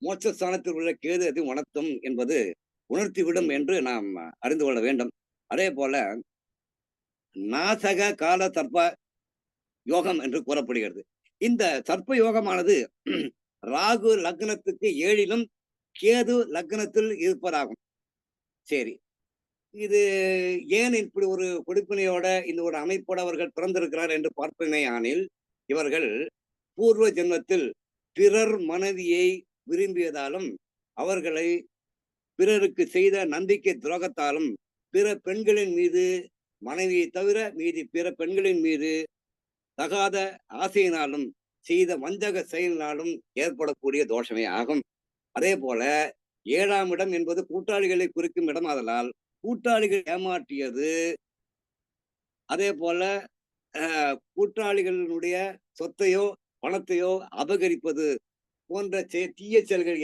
மோட்சஸ்தானத்தில் உள்ள கேது அது உணர்த்தும் என்பது உணர்த்திவிடும் என்று நாம் அறிந்து கொள்ள வேண்டும். அதே போல நாசக கால சர்ப்ப யோகம் என்று கூறப்படுகிறது. இந்த சர்ப்ப யோகமானது ராகு லக்னத்துக்கு 7லும் கேது லக்னத்தில் இருப்பதாகும். சரி, இது ஏன் இப்படி ஒரு கொடுப்பினையோட இந்த ஒரு அமைப்போட அவர்கள் பிறந்திருக்கிறார் என்று பார்ப்பனேயானில், இவர்கள் பூர்வ ஜென்மத்தில் பிறர் மனைவியை விரும்பியதாலும் அவர்களை பிறருக்கு செய்த நம்பிக்கை துரோகத்தாலும் பிற பெண்களின் மீது, மனைவியை தவிர மீதி பிற பெண்களின் மீது தகாத ஆசையினாலும் செய்த வஞ்சக செயலினாலும் ஏற்படக்கூடிய தோஷமே ஆகும். அதே போல 7ஆம் இடம் என்பது கூட்டாளிகளை குறிக்கும் இடம் ஆதலால் கூட்டாளிகள் ஏமாற்றியது, அதே போல கூட்டாளிகளுடைய சொத்தையோ பணத்தையோ அபகரிப்பது போன்ற தீய செயல்கள்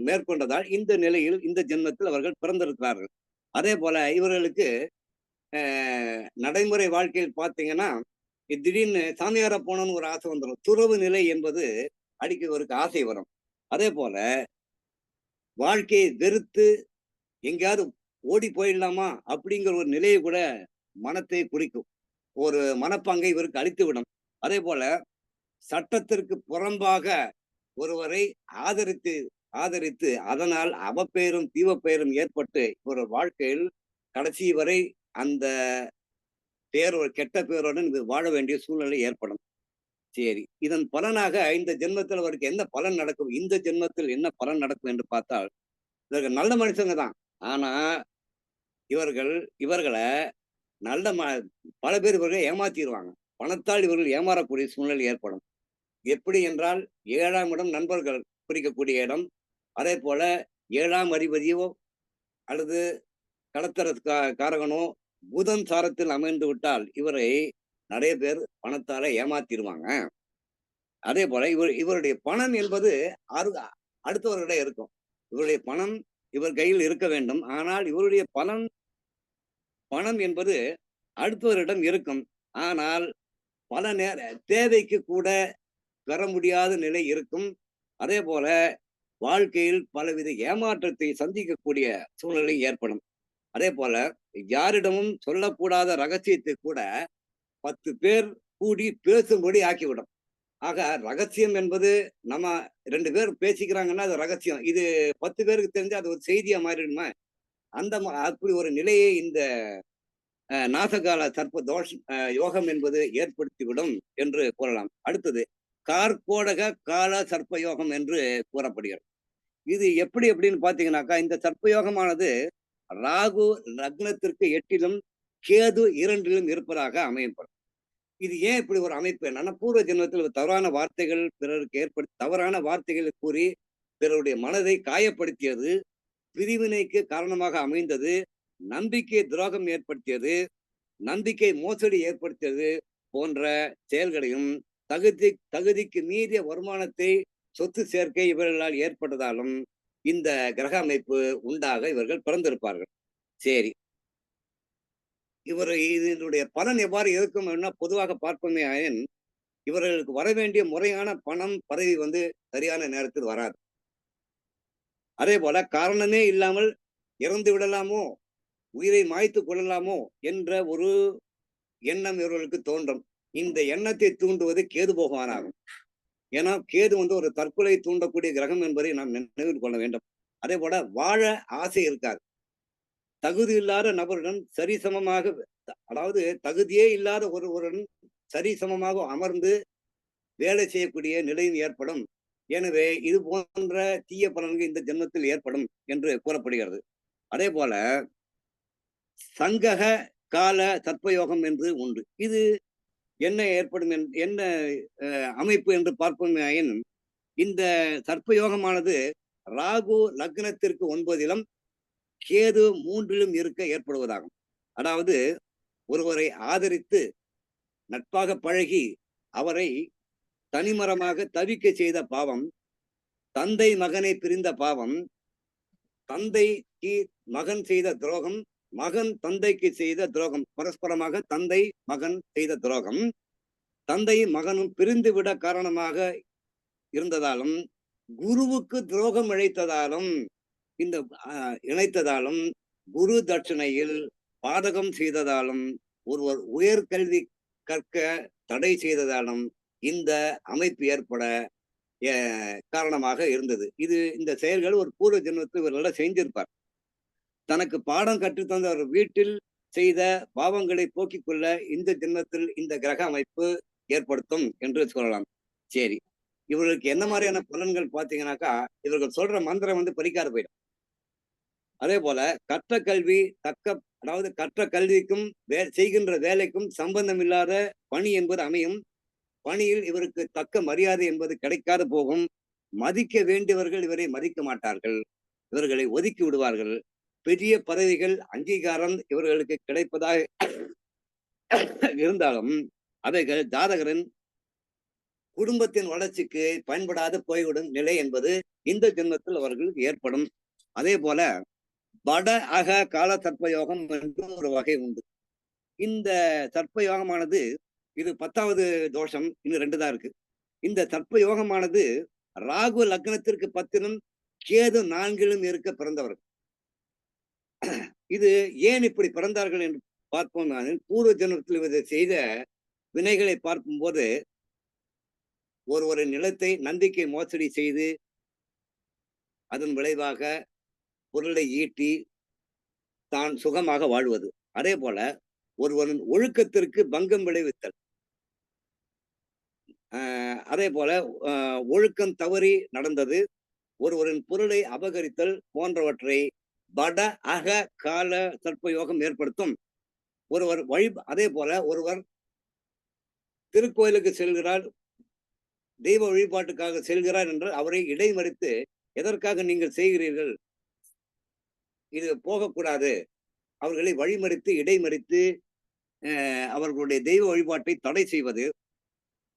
மேற்கொண்டதால் இந்த நிலையில் இந்த ஜென்மத்தில் அவர்கள் பிறந்திருக்கிறார்கள். அதே போல இவர்களுக்கு நடைமுறை வாழ்க்கையில் பார்த்தீங்கன்னா, திடீர்னு சாமியாரா போனோம்னு ஒரு ஆசை வந்துடும். துறவு நிலை என்பது அடிக்க ஒரு ஆசை வரும். அதே போல வாழ்க்கையை வெறுத்து எங்கேயாவது ஓடி போயிடலாமா அப்படிங்கிற ஒரு நிலையை கூட மனத்தை குறிக்கும். ஒரு மனப்பாங்கை இவருக்கு அளித்து விடும். அதே போல சட்டத்திற்கு புறம்பாக ஒருவரை ஆதரித்து அதனால் அவப்பெயரும் தீவப்பெயரும் ஏற்பட்டு ஒரு வாழ்க்கையில் கடைசி வரை அந்த கெட்ட பேருடன் வாழ வேண்டிய சூழ்நிலை ஏற்படும். சரி, இதன் பலனாக இந்த ஜென்மத்தில் அவருக்கு என்ன பலன் நடக்கும், இந்த ஜென்மத்தில் என்ன பலன் நடக்கும் என்று பார்த்தால், இவர்கள் நல்ல மனுஷங்க தான். ஆனா இவர்களை நல்ல பல பேர் இவர்களை ஏமாத்திடுவாங்க. பணத்தால் இவர்கள் ஏமாறக்கூடிய சூழ்நிலை ஏற்படும். எப்படி என்றால் 7ஆம் இடம் நண்பர்கள் குறிக்கக்கூடிய இடம். அதே போல 7ஆம் அதிபதியோ அல்லது கடத்தர காரகனோ புதன் சாரத்தில் அமைந்து விட்டால் இவரை நிறைய பேர் பணத்தால ஏமாத்திடுவாங்க. அதே போல இவருடைய பணம் என்பது அடுத்தவர்களிடம் இருக்கும். இவருடைய பணம் இவர் கையில் இருக்க வேண்டும். ஆனால் இவருடைய பணம் என்பது அடுத்தவரிடம் இருக்கும். ஆனால் பல தேவைக்கு கூட பெற முடியாத நிலை இருக்கும். அதே போல வாழ்க்கையில் பலவித ஏமாற்றத்தை சந்திக்கக்கூடிய சூழ்நிலை ஏற்படும். அதே போல யாரிடமும் சொல்லக்கூடாத ரகசியத்தை கூட 10 பேர் கூடி பேசும்படி ஆக்கிவிடும். ஆக ரகசியம் என்பது நம்ம 2 பேர் பேசிக்கிறாங்கன்னா அது ரகசியம். இது 10 பேருக்கு தெரிஞ்சு அது ஒரு செய்தியா மாறிடுமா? அப்படி ஒரு நிலையை இந்த நாசகால சர்ப்ப யோகம் என்பது ஏற்படுத்திவிடும் என்று கூறலாம். அடுத்தது கார்கோடக கால சர்ப்ப யோகம் என்று கூறப்படுகிறது. இது எப்படி அப்படின்னு பாத்தீங்கன்னாக்கா, இந்த சர்ப்ப யோகமானது ராகு லக்னத்திற்கு 8லும் கேது 2லும் இருப்பதாக அமையப்படும். இது ஏன் இப்படி ஒரு அமைப்பு என்னன்னா, பூர்வ ஜென்மத்தில் தவறான வார்த்தைகள் பிறருக்கு தவறான வார்த்தைகளை கூறி பிறருடைய மனதை காயப்படுத்தியது, பிரிவினைக்கு காரணமாக அமைந்தது, நம்பிக்கை துரோகம் ஏற்படுத்தியது, நம்பிக்கை மோசடி ஏற்படுத்தியது போன்ற செயல்களையும் தகுதிக்கு மீறிய வருமானத்தை சொத்து சேர்க்கை இவர்களால் ஏற்பட்டதாலும் இந்த கிரக அமைப்பு உண்டாக இவர்கள் பிறந்திருப்பார்கள். சரி, இதனுடைய பலன் எவ்வாறு இருக்கும் பொதுவாக பார்ப்போமே ஆயின், இவர்களுக்கு வர வேண்டிய முறையான பணம் பதவி சரியான நேரத்தில் வராது. அதே போல காரணமே இல்லாமல் இறந்து விடலாமோ, உயிரை மாய்த்து கொள்ளலாமோ என்ற ஒரு எண்ணம் இவர்களுக்கு தோன்றும். இந்த எண்ணத்தை தூண்டுவது கேது பகவானாகும். ஏன்னா கேது ஒரு தற்கொலை தூண்டக்கூடிய கிரகம் என்பதை நாம் நினைவில் கொள்ள வேண்டும். அதே போல வாழ ஆசை இருக்காது. தகுதி இல்லாத நபருடன் சரிசமமாக, அதாவது தகுதியே இல்லாத ஒருவருடன் சரிசமமாக அமர்ந்து வேலை செய்யக்கூடிய நிலையும் ஏற்படும். எனவே இது போன்ற தீய பலன்கள் இந்த ஜென்மத்தில் ஏற்படும் என்று கூறப்படுகிறது. அதே போல சங்கக கால சர்ப்பயோகம் என்று உண்டு. இது என்ன ஏற்படும் என்ன அமைப்பு என்று பார்ப்போமேயின், இந்த சர்ப்பயோகமானது ராகு லக்னத்திற்கு 9லும் கேது 3லும் இருக்க ஏற்படுவதாகும். அதாவது ஒருவரை ஆதரித்து நட்பாக பழகி அவரை தனிமரமாக தவிக்க செய்த பாவம், தந்தை மகனை பிரிந்த பாவம், தந்தைக்கு மகன் செய்த துரோகம், மகன் தந்தைக்கு செய்த துரோகம், பரஸ்பரமாக தந்தை மகன் செய்த துரோகம், தந்தை மகனும் பிரிந்து விட காரணமாக இருந்ததாலும், குருவுக்கு துரோகம் இழைத்ததாலும், இந்த இணைத்ததாலும், குரு தட்சணையில் பாதகம் செய்ததாலும், ஒருவர் உயர்கல்வி கற்க தடை செய்ததாலும், இந்த அமைப்பு ஏற்பட காரணமாக இருந்தது. இந்த செயல்கள் ஒரு பூர்வ ஜென்மத்தில் இவர்களெல்லாம் செஞ்சிருப்பார். தனக்கு பாடம் கற்றுத்தந்தவர் வீட்டில் செய்த பாவங்களை போக்கிக் கொள்ள இந்த ஜென்மத்தில் இந்த கிரக அமைப்பு ஏற்படுத்தும் என்று சொல்லலாம். சரி, இவர்களுக்கு என்ன மாதிரியான பலன்கள் பார்த்தீங்கன்னாக்கா, இவர்கள் சொல்ற மந்திரம் பலிக்காது போயிடும். அதே போல கற்ற கல்வி அதாவது கற்ற கல்விக்கும் செய்கின்ற வேலைக்கும் சம்பந்தம் இல்லாத பணி என்பது அமையும். பணியில் இவருக்கு தக்க மரியாதை என்பது கிடைக்காது போகும். மதிக்க வேண்டியவர்கள் இவரை மதிக்க மாட்டார்கள், இவர்களை ஒதுக்கி விடுவார்கள். பெரிய பதவிகள் அங்கீகாரம் இவர்களுக்கு கிடைப்பதாக இருந்தாலும் அவைகள் ஜாதகரின் குடும்பத்தின் வளர்ச்சிக்கு பயன்படாது போய்விடும் நிலை என்பது இந்த ஜென்மத்தில் அவர்களுக்கு ஏற்படும். அதே போல வட அக கால சர்ப்பயோகம் என்று ஒரு வகை உண்டு. இந்த சர்ப்பயோகமானது இது 10வது தோஷம், இன்னும் 2 தான் இருக்கு. இந்த சர்ப்பயோகமானது ராகு லக்னத்திற்கு 10லும் கேது 4லும் இருக்க பிறந்தவர்கள். இது ஏன் இப்படி பிறந்தார்கள் என்று பார்ப்போம். பூர்வ ஜென்மத்தில் இதை செய்த வினைகளை பார்க்கும்போது ஒரு நிலத்தை நம்பிக்கை மோசடி செய்து அதன் விளைவாக பொருளை ஈட்டி தான் சுகமாக வாழ்வது. அதே போல ஒருவரின் ஒழுக்கத்திற்கு பங்கம் விளைவித்தல், அதே போல ஒழுக்கம் தவறி நடந்தது, ஒருவரின் பொருளை அபகரித்தல் போன்றவற்றை வட அக கால சர்ப்பயோகம் ஏற்படுத்தும். அதே போல ஒருவர் திருக்கோயிலுக்கு செல்கிறார், தெய்வ வழிபாட்டுக்காக செல்கிறார் என்று அவரை இடைமறித்து, எதற்காக நீங்கள் செய்கிறீர்கள், இது போகக்கூடாது, அவர்களை வழிமறித்து இடைமறித்து அவர்களுடைய தெய்வ வழிபாட்டை தடை செய்வது.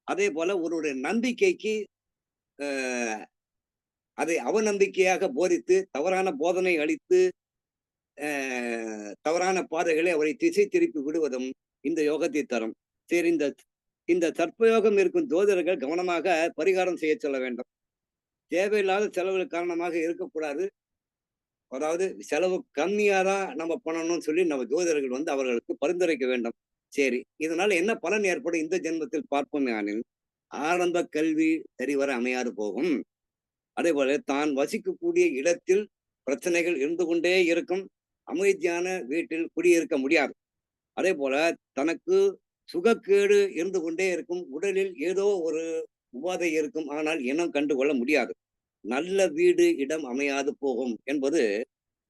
அதே போல ஒருவருடைய நம்பிக்கைக்கு அதை அவநம்பிக்கையாக போதித்து தவறான போதனை அளித்து தவறான பாதைகளை அவரை திசை திருப்பி விடுவதும் இந்த யோகத்தை தரும். சரி, இந்த சர்ப்பயோகம் இருக்கும் ஜோதிடர்கள் கவனமாக பரிகாரம் செய்ய சொல்ல வேண்டும். தேவையில்லாத செலவு காரணமாக இருக்கக்கூடாது. அதாவது செலவு கம்மியாதான் நம்ம பண்ணணும்னு சொல்லி நம்ம ஜோதிடர்கள் அவர்களுக்கு பரிந்துரைக்க வேண்டும். சரி, இதனால என்ன பலன் ஏற்படும் இந்த ஜென்மத்தில் பார்ப்போம். யானில் ஆரம்ப கல்வி சரிவர அமையாது போகும். அதே போல தான் வசிக்கக்கூடிய இடத்தில் பிரச்சனைகள் இருந்து கொண்டே இருக்கும். அமைதியான வீட்டில் குடியிருக்க முடியாது. அதே போல தனக்கு சுகக்கேடு இருந்து கொண்டே இருக்கும். உடலில் ஏதோ ஒரு உபாதை இருக்கும், ஆனால் இனம் கண்டுகொள்ள முடியாது. நல்ல வீடு இடம் அமையாது போகும் என்பது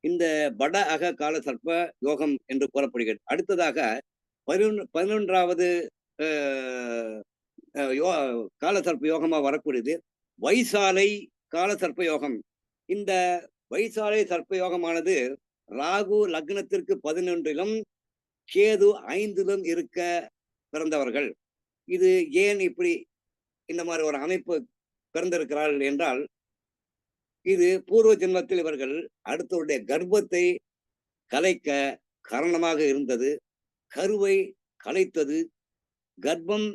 இந்த வட அக கால சர்ப்ப யோகம் என்று கூறப்படுகிறது. அடுத்ததாக 11வது கால சர்ப்ப யோகமா வரக்கூடியது வைசாலை கால சர்ப்ப யோகம். இந்த வைசாலை சர்ப்ப யோகமானது ராகு லக்னத்திற்கு 11லும் கேது 5லும் இருக்க பிறந்தவர்கள். இது ஏன் இப்படி இந்த மாதிரி ஒரு அமைப்பு பிறந்திருக்கிறார்கள் என்றால், இது பூர்வ ஜென்மத்தில் இவர்கள் அடுத்தவருடைய கர்ப்பத்தை கலைக்க காரணமாக இருந்தது. கருவை கலைத்தது, கர்ப்பம்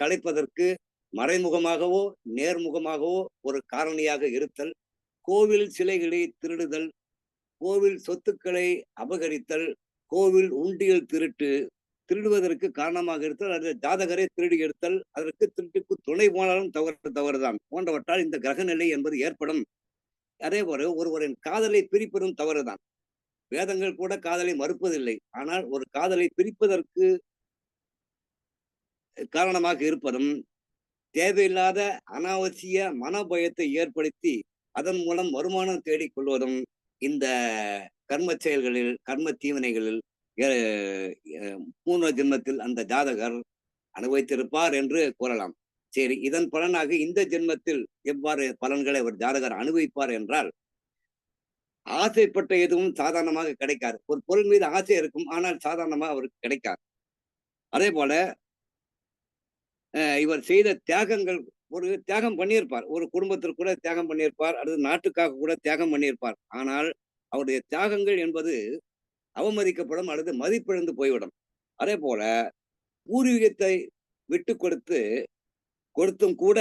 கலைப்பதற்கு மறைமுகமாகவோ நேர்முகமாகவோ ஒரு காரணியாக இருத்தல், கோவில் சிலைகளை திருடுதல், கோவில் சொத்துக்களை அபகரித்தல், கோவில் உண்டியல் திருடுவதற்கு காரணமாக இருத்தல், அது ஜாதகரை திருடி எடுத்தல், அதற்கு திருட்டுக்கு துணை போனாலும் தவறுதான் போன்றவற்றால் இந்த கிரக நிலை என்பது ஏற்படும். அதே போல ஒருவரின் காதலை பிரிப்பதும் தவறுதான். வேதங்கள் கூட காதலை மறுப்பதில்லை. ஆனால் ஒரு காதலை பிரிப்பதற்கு காரணமாக இருப்பதும், தேவையில்லாத அனாவசிய மனபயத்தை ஏற்படுத்தி அதன் மூலம் வருமானம் தேடிக்கொள்வதும் இந்த கர்ம செயல்களில் கர்ம தீவினைகளில் பூர்வ ஜென்மத்தில் அந்த ஜாதகர் அனுபவித்திருப்பார் என்று கூறலாம். சரி, இதன் பலனாக இந்த ஜென்மத்தில் எவ்வாறு பலன்களை அவர் ஜாதகர் அனுபவிப்பார் என்றால், ஆசைப்பட்ட எதுவும் சாதாரணமாக கிடைக்காது. ஒரு பொருள் மீது ஆசை இருக்கும், ஆனால் சாதாரணமாக அவருக்கு கிடைக்காது. அதே போல இவர் செய்த தியாகங்கள், ஒரு தியாகம் பண்ணியிருப்பார், ஒரு குடும்பத்திற்கு கூட தியாகம் பண்ணியிருப்பார், அல்லது நாட்டுக்காக கூட தியாகம் பண்ணியிருப்பார். ஆனால் அவருடைய தியாகங்கள் என்பது அவமதிக்கப்படும் அல்லது மதிப்பிழந்து போய்விடும். அதே போல பூர்வீகத்தை விட்டு கொடுத்தும் கூட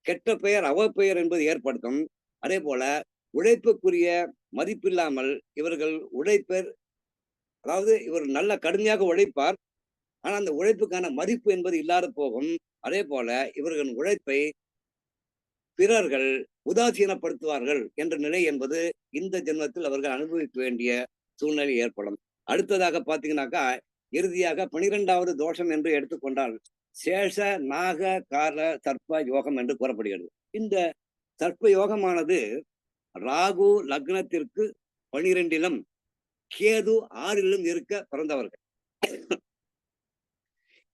கெட்ட பெயர் அவப்பெயர் என்பது ஏற்படுத்தும். அதே போல உழைப்புக்குரிய மதிப்பில்லாமல் இவர்கள் அதாவது இவர் நல்ல கடுமையாக உழைப்பார், ஆனா அந்த உழைப்புக்கான மதிப்பு என்பது இல்லாத போகும். அதே போல இவர்களின் உழைப்பை பிறர்கள் உதாசீனப்படுத்துவார்கள் என்ற நிலை என்பது இந்த ஜென்மத்தில் அவர்கள் அனுபவிக்க வேண்டிய சூழ்நிலை ஏற்படும். அடுத்ததாக பார்த்தீங்கன்னாக்கா, இறுதியாக 12வது தோஷம் என்று எடுத்துக்கொண்டால், சேஷ நாக கால சர்ப்ப யோகம் என்று கூறப்படுகிறது. இந்த சர்ப்ப யோகமானது ராகு லக்னத்திற்கு 12லும் கேது 6லும் இருக்க பிறந்தவர்கள்.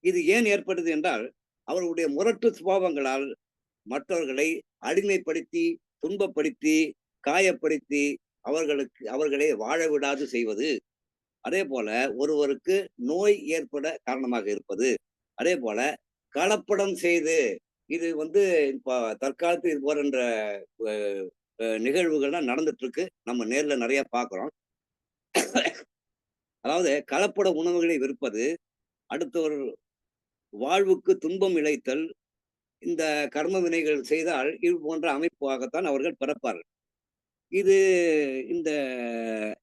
இது ஏன் ஏற்பட்டது என்றால், அவர்களுடைய முரட்டு சுபாவங்களால் மற்றவர்களை அடிமைப்படுத்தி, துன்பப்படுத்தி, காயப்படுத்தி அவர்களை வாழ விடாது செய்வது. அதே போல ஒருவருக்கு நோய் ஏற்பட காரணமாக இருப்பது. அதே போல கலப்படம் செய்து, இது இப்ப தற்காலத்தில் இது போன்ற நிகழ்வுகள்லாம் நடந்துட்டு இருக்கு. நம்ம நேர்ல நிறைய பார்க்கிறோம். அதாவது கலப்பட உணவுகளை விற்பது, அடுத்தவர் வாழ்வுக்கு துன்பம் இழைத்தல், இந்த கர்ம வினைகள் செய்தால் இது போன்ற அமைப்பாகத்தான் அவர்கள் பிறப்பார்கள்.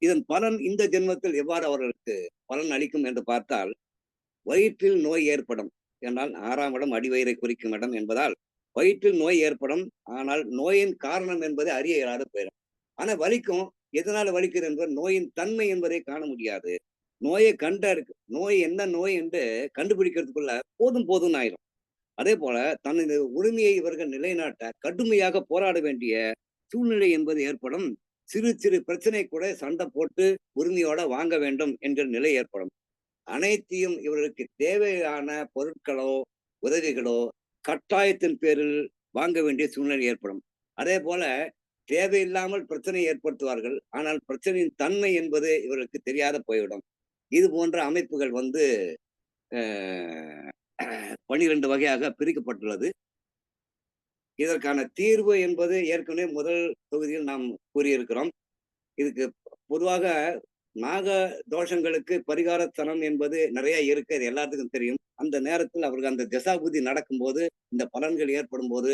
இதன் பலன் இந்த ஜென்மத்தில் எவ்வாறு அவர்களுக்கு பலன் அளிக்கும் என்று பார்த்தால், வயிற்றில் நோய் ஏற்படும். என்றால் 6ஆம் இடம் அடிவயிறை குறிக்கும் இடம் என்பதால் வயிற்றில் நோய் ஏற்படும். ஆனால் நோயின் காரணம் என்பதை அறிய இயலாது போயிடும். ஆனா வலிக்கும். எதனால வலிக்குது என்பது நோயின் தன்மை என்பதை காண முடியாது. நோயை நோய் என்ன நோய் என்று கண்டுபிடிக்கிறதுக்குள்ள போதும் போதும்னு ஆயிரும். அதே போல தனது உரிமையை இவர்கள் நிலைநாட்ட கடுமையாக போராட வேண்டிய சூழ்நிலை என்பது ஏற்படும். சிறு சிறு பிரச்சனை கூட சண்டை போட்டு உரிமையோட வாங்க வேண்டும் என்கிற நிலை ஏற்படும். அனைத்தையும் இவர்களுக்கு தேவையான பொருட்களோ உதவிகளோ கட்டாயத்தின் பேரில் வாங்க வேண்டிய சூழ்நிலை ஏற்படும். அதே போல தேவையில்லாமல் பிரச்சனை ஏற்படுத்துவார்கள். ஆனால் பிரச்சனையின் தன்மை என்பது இவர்களுக்கு தெரியாத போய்விடும். இது போன்ற அமைப்புகள் 12 வகையாக பிரிக்கப்பட்டுள்ளது. இதற்கான தீர்வு என்பது ஏற்கனவே முதல் தொகுதியில் நாம் கூறியிருக்கிறோம். இதுக்கு பொதுவாக நாக தோஷங்களுக்கு பரிகாரத்தனம் என்பது நிறைய இருக்கு. இது எல்லாத்துக்கும் தெரியும். அந்த நேரத்தில் அவர்கள் அந்த தசாபுதி நடக்கும்போது, இந்த பலன்கள் ஏற்படும் போது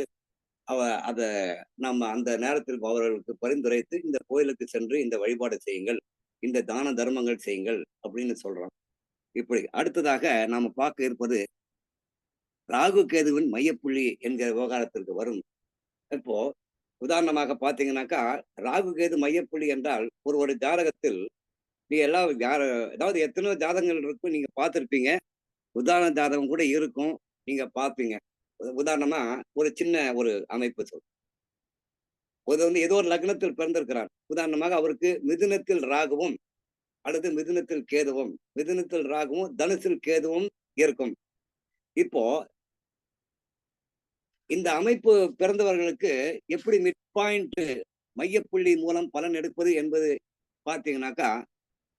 நம்ம அந்த நேரத்தில் அவர்களுக்கு பரிந்துரைத்து இந்த கோயிலுக்கு சென்று இந்த வழிபாடு செய்யுங்கள், இந்த தான தர்மங்கள் செய்யுங்கள் அப்படின்னு சொல்றோம். இப்படி அடுத்ததாக நாம பார்க்க இருப்பது ராகு கேதுவின் மையப்புள்ளி என்கிற விவகாரத்திற்கு வரும். இப்போ உதாரணமாக பாத்தீங்கன்னாக்கா, ராகு கேது மையப்புள்ளி என்றால் ஒரு ஜாதகத்தில் நீ எல்லாம் அதாவது எத்தனையோ ஜாதகங்கள் இருக்கும், நீங்க பார்த்திருப்பீங்க. உதாரண ஜாதகம் கூட இருக்கும், நீங்க பார்ப்பீங்க. உதாரணமா ஒரு சின்ன ஒரு அமைப்பு சொல். ஏதோ ஒரு லக்னத்தில் பிறந்திருக்கிறார். உதாரணமாக அவருக்கு மிதுனத்தில் ராகுவும் அல்லது மிதுனத்தில் கேதுவும், மிதுனத்தில் ராகுவும் தனுசில் கேதுவும் இருக்கும். இப்போ இந்த அமைப்பு பிறந்தவர்களுக்கு எப்படி மிட் பாயிண்ட் மையப்புள்ளி மூலம் பலன் எடுப்பது என்பது பார்த்தீங்கன்னாக்கா,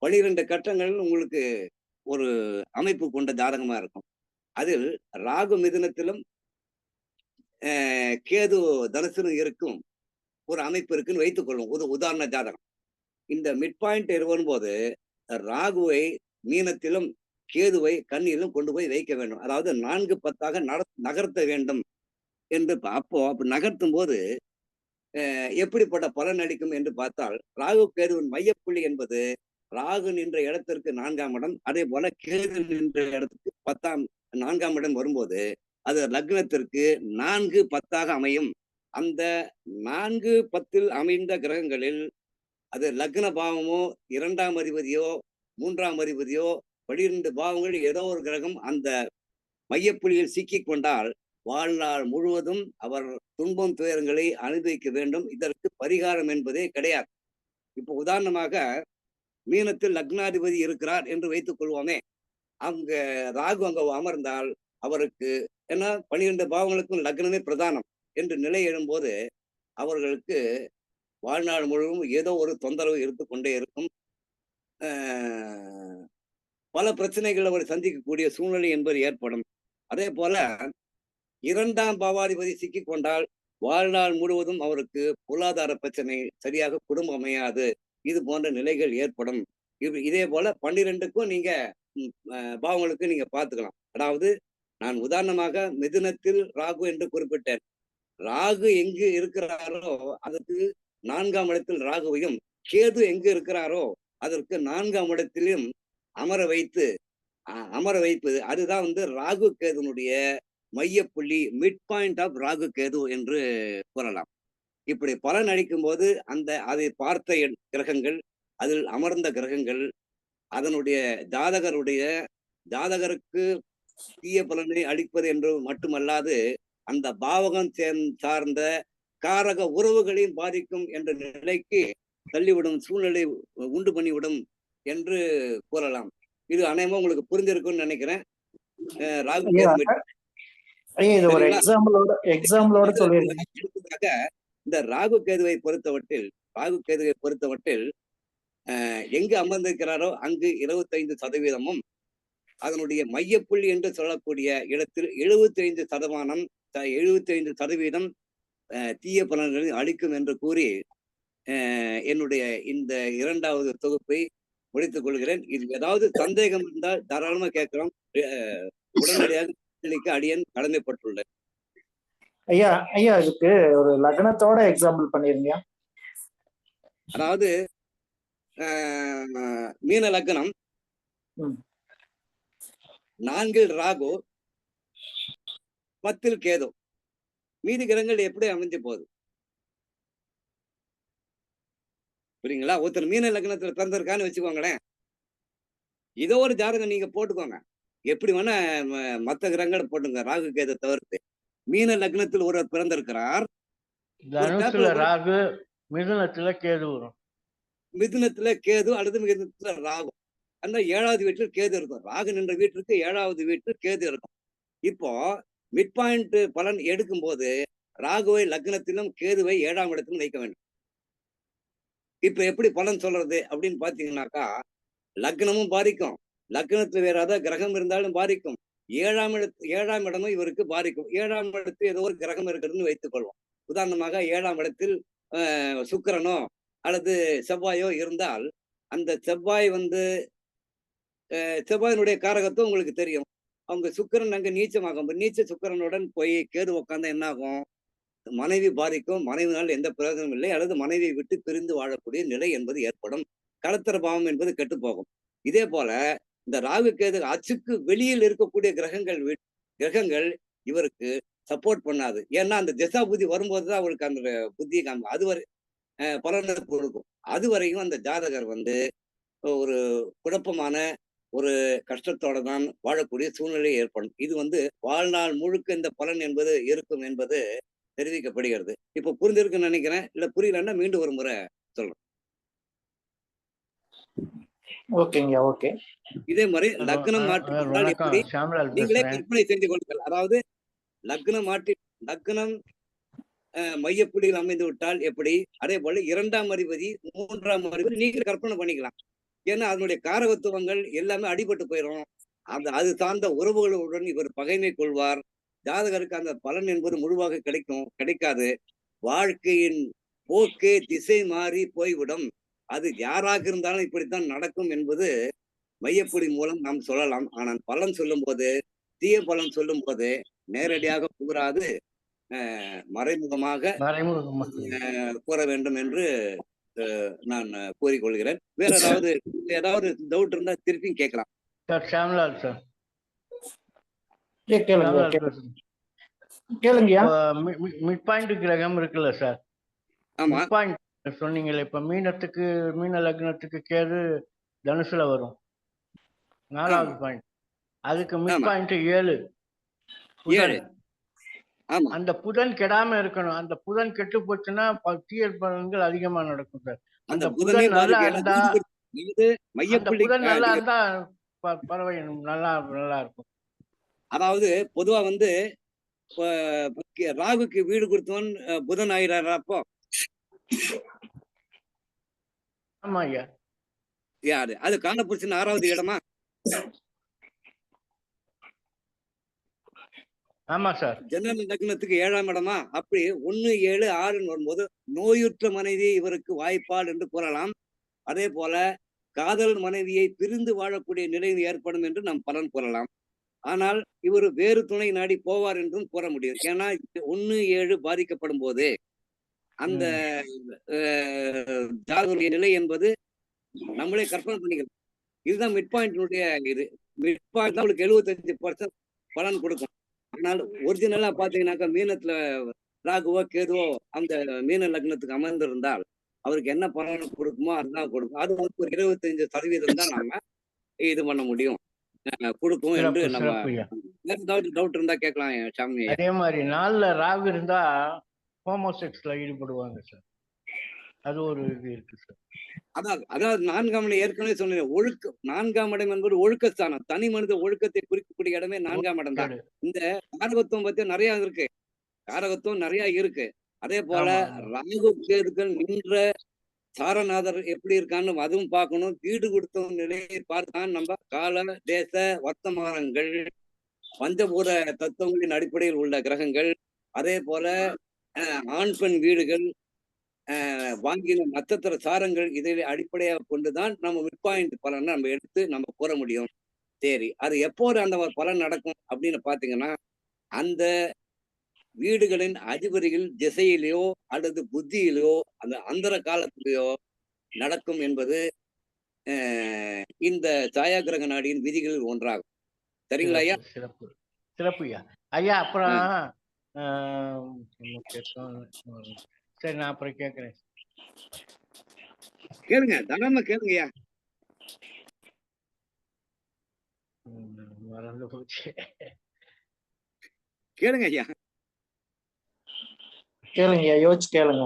12 கட்டங்கள் உங்களுக்கு ஒரு அமைப்பு கொண்ட ஜாதகமா இருக்கும். அதில் ராகு மிதுனத்திலும் கேது தனுசிலும் இருக்கும் ஒரு அமைப்பு இருக்குன்னு வைத்துக் கொள்வோம். ஒரு உதாரண ஜாதகம். இந்த மிட் பாயிண்ட் வரும்போது ராகுவை மீனத்திலும் கேதுவை கன்னியிலும் கொண்டு போய் வைக்க வேண்டும். அதாவது 4-10 நகர்த்த வேண்டும் என்று அப்போ நகர்த்தும் போது எப்படிப்பட்ட பலன் அளிக்கும் என்று பார்த்தால், ராகு கேதுவின் மையப்புள்ளி என்பது ராகு நின்ற இடத்திற்கு 4ஆம் இடம், அதே போல கேது நின்ற இடத்துக்கு 4ஆம் இடம் வரும்போது அது லக்னத்திற்கு 4-10 அமையும். அந்த 4-10 அமைந்த கிரகங்களில் அது லக்ன பாவமோ 2ஆம் அதிபதியோ 3ஆம் அதிபதியோ 12 பாவங்கள் ஏதோ ஒரு கிரகம் அந்த மையப்புள்ளியில் சிக்கிக் கொண்டால் வாழ்நாள் முழுவதும் அவர் துன்பம் துயரங்களை அனுபவிக்க வேண்டும். இதற்கு பரிகாரம் என்பதே கிடையாது. இப்போ உதாரணமாக மீனத்தில் லக்னாதிபதி இருக்கிறார் என்று வைத்துக் கொள்வோமே. அங்க ராகு அங்க அமர்ந்தால் அவருக்கு ஏன்னா 12 பாவங்களுக்கும் லக்னமே பிரதானம் என்று நிலை எழும்போது அவர்களுக்கு வாழ்நாள் முழுவதும் ஏதோ ஒரு தொந்தரவு இருந்து கொண்டே இருக்கும். பல பிரச்சனைகள் அவர் சந்திக்கக்கூடிய சூழ்நிலை என்பது ஏற்படும். அதே போல 2ஆம் பாவாதிபதி சிக்கிக் கொண்டால் வாழ்நாள் முழுவதும் அவருக்கு பொருளாதார பிரச்சனை, சரியாக குடும்பம் அமையாது, இது போன்ற நிலைகள் ஏற்படும். இதே போல 12க்கும் நீங்க பாவங்களுக்கு நீங்க பார்த்துக்கலாம். அதாவது நான் உதாரணமாக மிதுனத்தில் ராகு என்று குறிப்பிட்டேன். ராகு எங்கு இருக்கிறாரோ அதற்கு 4ஆம் இடத்தில் ராகுவையும், கேது எங்கு இருக்கிறாரோ அதற்கு 4ஆம் இடத்திலும் அமர வைத்து அமர வைப்பது. அதுதான் வந்து ராகு கேதுனுடைய மையப்புள்ளி, mid point of Rahu Ketu என்று கூறலாம். இப்படி பலன் அளிக்கும் போது அதை பார்த்த கிரகங்கள், அதில் அமர்ந்த கிரகங்கள், அதனுடைய ஜாதகருக்கு தீய பலனை அளிப்பது என்று மட்டுமல்லாது, அந்த பாவகம் சார்ந்த காரக உறவுகளையும் பாதிக்கும் என்ற நிலைக்கு தள்ளிவிடும், சூழ்நிலை உண்டு பண்ணிவிடும் என்று கூறலாம். இது அநேகமா உங்களுக்கு புரிஞ்சிருக்கும்னு நினைக்கிறேன். ராகு கேது இது ஒரு எக்ஸாம்பிளோட சொல்லிருக்கேன். எடுத்ததாக இந்த ராகு கேதுவை பொறுத்தவற்றில் எங்கு அமர்ந்திருக்கிறாரோ அங்கு 25%, அதனுடைய மையப்புள்ளி என்று சொல்லக்கூடிய இடத்தில் 75% தீய பலன்களை அளிக்கும் என்று கூறி என்னுடைய இந்த 2வது தொகுப்பை முடித்துக் கொள்கிறேன். இது ஏதாவது சந்தேகம் இருந்தால் தாராளமா கேட்கிறோம். உடனடியாக அடியேன் கடமைப்பட்டுள்ளேன். ஐயா இதுக்கு ஒரு லக்னத்தோட எக்ஸாம்பிள் பண்ணிருங்க. அதாவது மீன லக்னம், 4 ராகு, 10 கேது, மீதி கிரகங்கள் எப்படி அமைஞ்சு போகுது புரியுங்களா? ஒருத்தர் மீன லக்னத்துல பிறந்திருக்கான்னு வச்சுக்கோங்களேன், இதோ ஒரு ஜாதகம் நீங்க போட்டுக்கோங்க, எப்படி வேணா மத்த கிரகங்களை போட்டுங்க, ராகு கேது தவிர்த்து. மீன லக்னத்தில் ஒருவர் பிறந்திருக்கிறார், ராகு, மிதுனத்துல கேது வரும், மிதுனத்துல கேது அல்லது மிதுனத்துல ராகு, அந்த 7வது வீட்டில் கேது இருக்கும். ராகு நின்ற வீட்டிற்கு 7வது வீட்டில் கேது இருக்கும். இப்போ மிட் பாயிண்ட் பலன் எடுக்கும் போது ராகுவை லக்னத்திலும் கேதுவை 7ஆம் இடத்திலும் வைக்க வேண்டும். இப்ப எப்படி பலன் சொல்றது அப்படின்னு பாத்தீங்கன்னாக்கா, லக்னமும் பாதிக்கும், லக்னத்துல வேற ஏதாவது கிரகம் இருந்தாலும் பாதிக்கும், 7ஆம் இடமும் இவருக்கு பாதிக்கும். 7ஆம் இடத்தில் ஏதோ ஒரு கிரகம் இருக்கிறதுன்னு வைத்துக் கொள்வோம். உதாரணமாக 7ஆம் இடத்தில் சுக்கிரனோ அல்லது செவ்வாயோ இருந்தால், அந்த செவ்வாய் வந்து செவ்வாயினுடைய காரகத்துவம் உங்களுக்கு தெரியும். அவங்க சுக்கிரன் அங்க நீச்சமாகும். நீச்ச சுக்கிரனுடன் போய் கேது உட்கார்ந்தா என்ன ஆகும்? மனைவி பாதிக்கும், மனைவினால் எந்த பிரயோஜனம் இல்லை, அல்லது மனைவியை விட்டு பிரிந்து வாழக்கூடிய நிலை என்பது ஏற்படும், கடத்தர பாவம் என்பது கெட்டு போகும். இதே போல இந்த ராகு கேது அச்சுக்கு வெளியில் இருக்கக்கூடிய கிரகங்கள் இவருக்கு சப்போர்ட் பண்ணாது. ஏன்னா அந்த திசா புத்தி வரும்போதுதான் அவருக்கு அந்த புத்தியை காணும், அதுவரை பலனை கொடுக்கும். அதுவரையும் அந்த ஜாதகர் வந்து ஒரு குழப்பமான ஒரு கஷ்டத்தோட தான் வாழக்கூடிய சூழ்நிலை ஏற்படும். இது வந்து வாழ்நாள் முழுக்க இந்த பலன் என்பது இருக்கும் என்பது தெரிவிக்கப்படுகிறது. இப்ப புரிஞ்சிருக்குன்னு நினைக்கிறேன். இல்ல புரியலன்னா மீண்டும் ஒரு முறை சொல்றேன். ஓகேங்க, ஓகே. இதே மாதிரி லக்னம் மாற்றி எப்படி நீங்களே கற்பனை செஞ்சு கொள்ளுங்கள். அதாவது லக்னம் மையப்புள்ளியில் அமைந்து விட்டால் எப்படி, அதே போல 2ஆம் அதிபதி 3ஆம் அதிபதி நீங்க கற்பனை பண்ணிக்கலாம். ஏன்னா அதனுடைய காரகத்துவங்கள் எல்லாமே அடிபட்டு போயிடும். அது சார்ந்த உறவுகளுடன் இவர் பகைமை கொள்வார். ஜாதகருக்கு அந்த பலன் என்பது முழுவாக கிடைக்காது. வாழ்க்கையின் போக்கே திசை மாறி போய்விடும். அது யாராக இருந்தாலும் இப்படித்தான் நடக்கும் என்பது மையப்புள்ளி மூலம் நாம் சொல்லலாம். ஆனால் பலன் சொல்லும் போது, தீய பலன் சொல்லும் போது நேரடியாக கூறாது, மறைமுகமாக கூற வேண்டும் என்று நான் கூறிக்கொள்கிறேன். வேற ஏதாவது டவுட் இருந்தா திருப்பியும் கேட்கலாம். மிட் பாயிண்ட் கிரகம் இருக்குல்ல சார்? ஆமா, சொன்னீங்கல்ல, இப்ப மீன லக்னத்துக்கு கேது தனுசுல வரும், 4வது பாயிண்ட். அதுக்கு மிட் பாயிண்ட் 7. அந்த புதன் கெடாம இருக்கணும். அந்த புதன் கெட்டு போச்சுன்னா தீய பலன்கள் அதிகமா நடக்கும் சார். அந்த புதன் நல்லா இருந்தா பறவை நல்லா இருக்கும். அதாவது பொதுவா வந்து ராகுக்கு வீடு கொடுத்தவன் புதன் ஆகிறாரு. அப்போ ஆமா ஐயா, யாரு அது காணப்பிடிச்சுன்னு 6வது இடமா? ஆமா சார். ஜனன லக்னத்துக்கு 7ஆம் இடமா? அப்படி 1, 7, 6 வரும்போது நோயுற்ற மனைவி இவருக்கு வாய்ப்பால் என்று கூறலாம். அதே போல காதல் மனைவியை பிரிந்து வாழக்கூடிய நிலை ஏற்படும் என்று நாம் பலன் கூறலாம். ஆனால் இவர் வேறு துணை நாடி போவார் என்றும் கூற முடியும். ஏன்னா 1, 7 பாதிக்கப்படும் போது அந்த ஜாதகருடைய நிலை என்பது நம்மளே கற்பனை பண்ணிக்கலாம். இதுதான் மிட் பாயிண்டினுடைய இது. மிட்பாயிண்ட் தான் உங்களுக்கு 75% பலன் கொடுக்கும். ஆனால் ஒரிஜினலா பாத்தீங்கன்னாக்கா மீனத்துல ராகுவோ கேதுவோ அந்த மீன லக்னத்துக்கு அமர்ந்திருந்தால் அவருக்கு என்ன பலன் கொடுக்குமோ அதுதான் கொடுக்கும். அது வந்து ஒரு 25% தான் நம்ம இது பண்ண முடியும், கொடுக்கும் என்று சிறப்பு நம்ம சிறப்பு ஐயா. ஏதாவது டவுட் இருந்தா கேட்கலாம் சாமி. அதே மாதிரி நாள்ல ராகு இருந்தா ஹோமோசெக்ஸ்ல ஈடுபடுவாங்க சார். அது ஒரு இது இருக்கு சார். அதாவது 4ஆம் இடம் ஏற்கனவே சொன்னேன். ஒழுக்க 4ஆம் இடம் என்பது ஒழுக்கஸ்தானம். தனி மனித ஒழுக்கத்தை குறிக்கக்கூடிய இடமே 4ஆம் இடம் தான். இந்த காரகத்துவம் பத்தி நிறைய இருக்கு, காரகத்துவம் நிறைய இருக்கு. அதே போல ராகு கேதுக்கள் நின்ற சாரநாதர் எப்படி இருக்கான்னு அதுவும் பார்க்கணும். வீடு கொடுத்த நிலையை பார்த்தான் நம்ம கால தேச வர்த்தமானங்கள் பஞ்சபூத தத்துவங்களின் அடிப்படையில் உள்ள கிரகங்கள், அதே போல ஆண் பெண் வீடுகள், வாங்கின நட்சத்திர சாரங்கள், இதை அடிப்படையாக கொண்டுதான் நம்ம மிட்பாயிண்ட் பலனை நம்ம எடுத்து நம்ம கூற முடியும். சரி, அது எப்போது அந்த பலன் நடக்கும் அப்படின்னு பாத்தீங்கன்னா, அந்த வீடுகளின் அதிபதிகள் திசையிலேயோ அல்லது புத்தியிலேயோ அந்த அந்தர காலத்திலேயோ நடக்கும் என்பது இந்த சாயா கிரக நாடியின் விதிகளில் ஒன்றாகும். சரிங்களா ஐயா? சிறப்பு சிறப்பு ஐயா. ஐயா அப்புறம் சரி, நான் அப்புறம் கேட்கிறேன். கேளுங்க, தாராளமா கேளுங்கய்யா. மறந்து போச்சு. கேளுங்க ஐயா. கேளுங்க, யோசிச்சு கேளுங்க.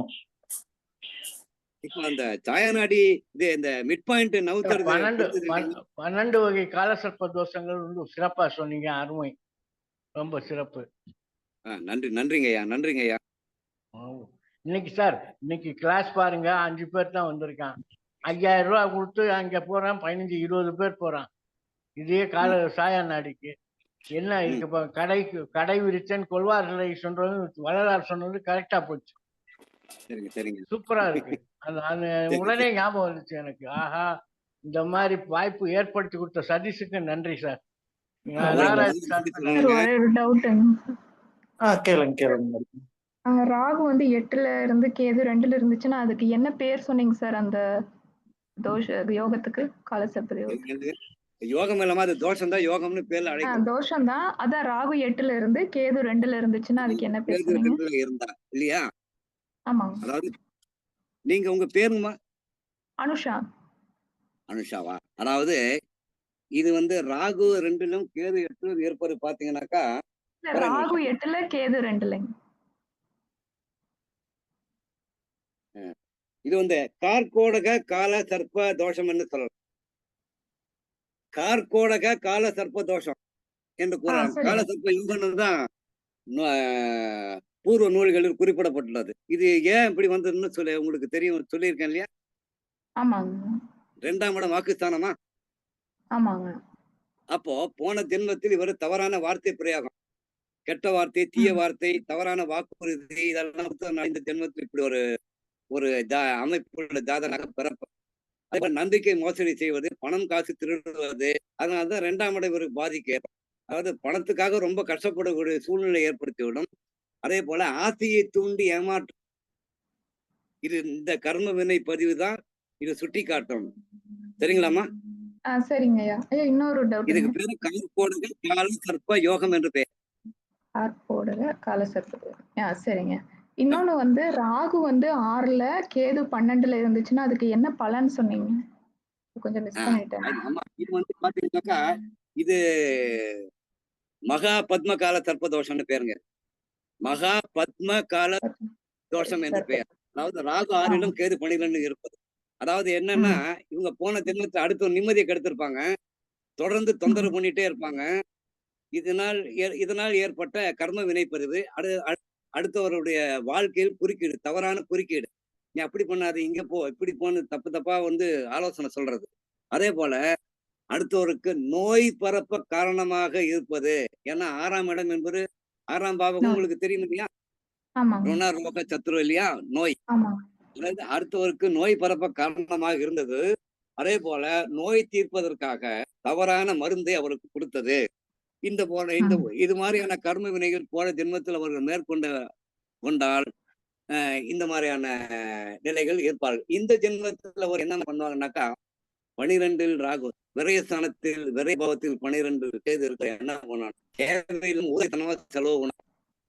இப்ப அந்த சாயநாடி இந்த மிட் பாயிண்ட் நவுத்துறது 12 வகை காலசர்ப்ப தோஷங்கள் வந்து சிறப்பா சொன்னீங்க, அருமை, ரொம்ப சிறப்பு. நன்றிங்க ஐயா, நன்றிங்க ஐயா. இன்னைக்கு சார், இன்னைக்கு கிளாஸ் பாருங்க, 5 பேர் தான் வந்திருக்கான். 5000 ரூபாய் கொடுத்து அங்க போறான், 15-20 பேர் போறான். இதே கால சாயா நாடிக்கு என்ன இருக்கு? கடை விரிச்சன் கொள்வார்களை சொல்றது, வள்ளலார் சொன்னது கரெக்டா போச்சு. சரிங்க, சூப்பரா இருக்கு. அந்த உடனே ஞாபகம் வந்துச்சு எனக்கு. ஆஹா, இந்த மாதிரி வாய்ப்பு ஏற்படுத்தி கொடுத்த சதீஷுக்கு நன்றி சார். கேளுங்க. ராகு வந்து 8ல இருந்து கேது 2ல இருந்துச்சுன்னா அதுக்கு என்ன பேர் சொன்னீங்க சார்? அந்த யோகத்துக்கு, காலசர்ப்ப யோகத்துக்கு யோகம் இல்லாம அது தோஷம் தான், யோகம்னு பேர்ல அழைக்கும். தோஷம் தான். அதான் ராகு 8ல இருந்து கேது 2ல இருந்துச்சுன்னா அதுக்கு என்ன பேர் சொன்னீங்க? இருந்தா இல்லையா? ஆமாங்க. அதாவது நீங்க உங்க பேருமா? அனுஷா. அனுஷாவா? அதாவது இது வந்து ராகு 2லும் கேது 8லும் ஏற்பது பாத்தீங்கன்னாக்கா, ராகு 8ல கேது 2ல. இது வந்து கார்கோடக கால சர்ப்ப தோஷம் என்று சொல்லலாம். கார்கோடக கால சர்ப்ப தோஷம் என்று கூறலாம். கால சர்ப்ப யுகம்னு தான் பூர்வ நூல்களில் குறிப்பிடப்பட்டுள்ளது. இது ஏன் இப்படி வந்ததுன்னு சொல்லி உங்களுக்கு தெரியும், சொல்லியிருக்கேன் இல்லையா? ஆமாங்க. 2ஆம் இடம் வாக்குஸ்தானமா? ஆமாங்க. அப்போ போன ஜென்மத்தில் இவர் தவறான வார்த்தை பிரயோகம், கெட்ட வார்த்தை, தீய வார்த்தை, தவறான வாக்குறுதி, இதெல்லாம் இந்த ஜென்மத்தில் இப்படி ஒரு அமைப்புள்ள ஜாதகனாக பிறப்பார். அதே நம்பிக்கை மோசடி செய்வது, பணம் காசு திருடுவது, அதனாலதான் 2ஆம் இடம் இவருக்கு பாதிக்க, அதாவது பணத்துக்காக ரொம்ப கஷ்டப்படக்கூடிய சூழ்நிலை ஏற்படுத்திவிடும். அதே போல ஆசையை தூண்டி ஏமாற்றம், இது இந்த கர்ம வினை பதிவு தான் இது சுட்டி காட்டும். சரிங்களாமா? சரிங்க ஐயா. இன்னொரு டவுட். இதுக்கு பேரு கார்கோடக கால சர்ப்ப யோகம் என்று பேர். கார்கோடக கால சர்ப்ப. சரிங்க. இன்னொன்னு வந்து ராகு வந்து 6ல கேது 12ல இருந்துச்சுன்னா அதுக்கு என்ன பலன் சொன்னீங்க? கொஞ்சம் மிஸ் பண்ணிட்டேன். ஆமா, இது வந்து பாத்தீங்கன்னாக்கா இது மகா பத்ம கால சர்ப்ப தோஷம்னு பேருங்க. மகா பத்ம கால தோஷம் என்று பெயர். அதாவது ராகு 6லும் கேது 12லும் இருப்பது. அதாவது என்னன்னா, இவங்க போன ஜென்மத்தை அடுத்த நிம்மதியை கெடுத்திருப்பாங்க, தொடர்ந்து தொந்தரவு பண்ணிட்டே இருப்பாங்க. இதனால் ஏற்பட்ட கர்ம வினைப்பதிவு அடுத்தவருடைய வாழ்க்கையில் குறுக்கீடு, தவறான குறுக்கீடு. நீ அப்படி பண்ணாது, இங்க போ, இப்படி போன்னு தப்பா வந்து ஆலோசனை சொல்றது. அதே போல அடுத்தவருக்கு நோய் பரப்ப காரணமாக இருப்பது. ஏன்னா 6ஆம் இடம் என்பது 6ஆம் பாவகம் உங்களுக்கு தெரியும் இல்லையா? ருணரோக சத்ரு இல்லையா? நோய். அதாவது அடுத்தவருக்கு நோய் பரப்ப காரணமாக இருந்தது. அதே போல நோய் தீர்ப்பதற்காக தவறான மருந்தை அவருக்கு கொடுத்தது. இது மாதிரியான கர்ம வினைகள் போன ஜென்மத்தில் அவர்கள் கொண்டால் இந்த மாதிரியான நிலைகள் ஏற்பார்கள். இந்த ஜென்மத்தில் அவர் என்ன பண்ணுவாங்கன்னாக்கா, 12 ராகு விரயஸ்தானத்தில் விரைபாவத்தில் 12 கேது இருக்க என்ன பண்ணணும்? தேவையிலும் ஊதித்தனமா செலவு பண்ணணும்.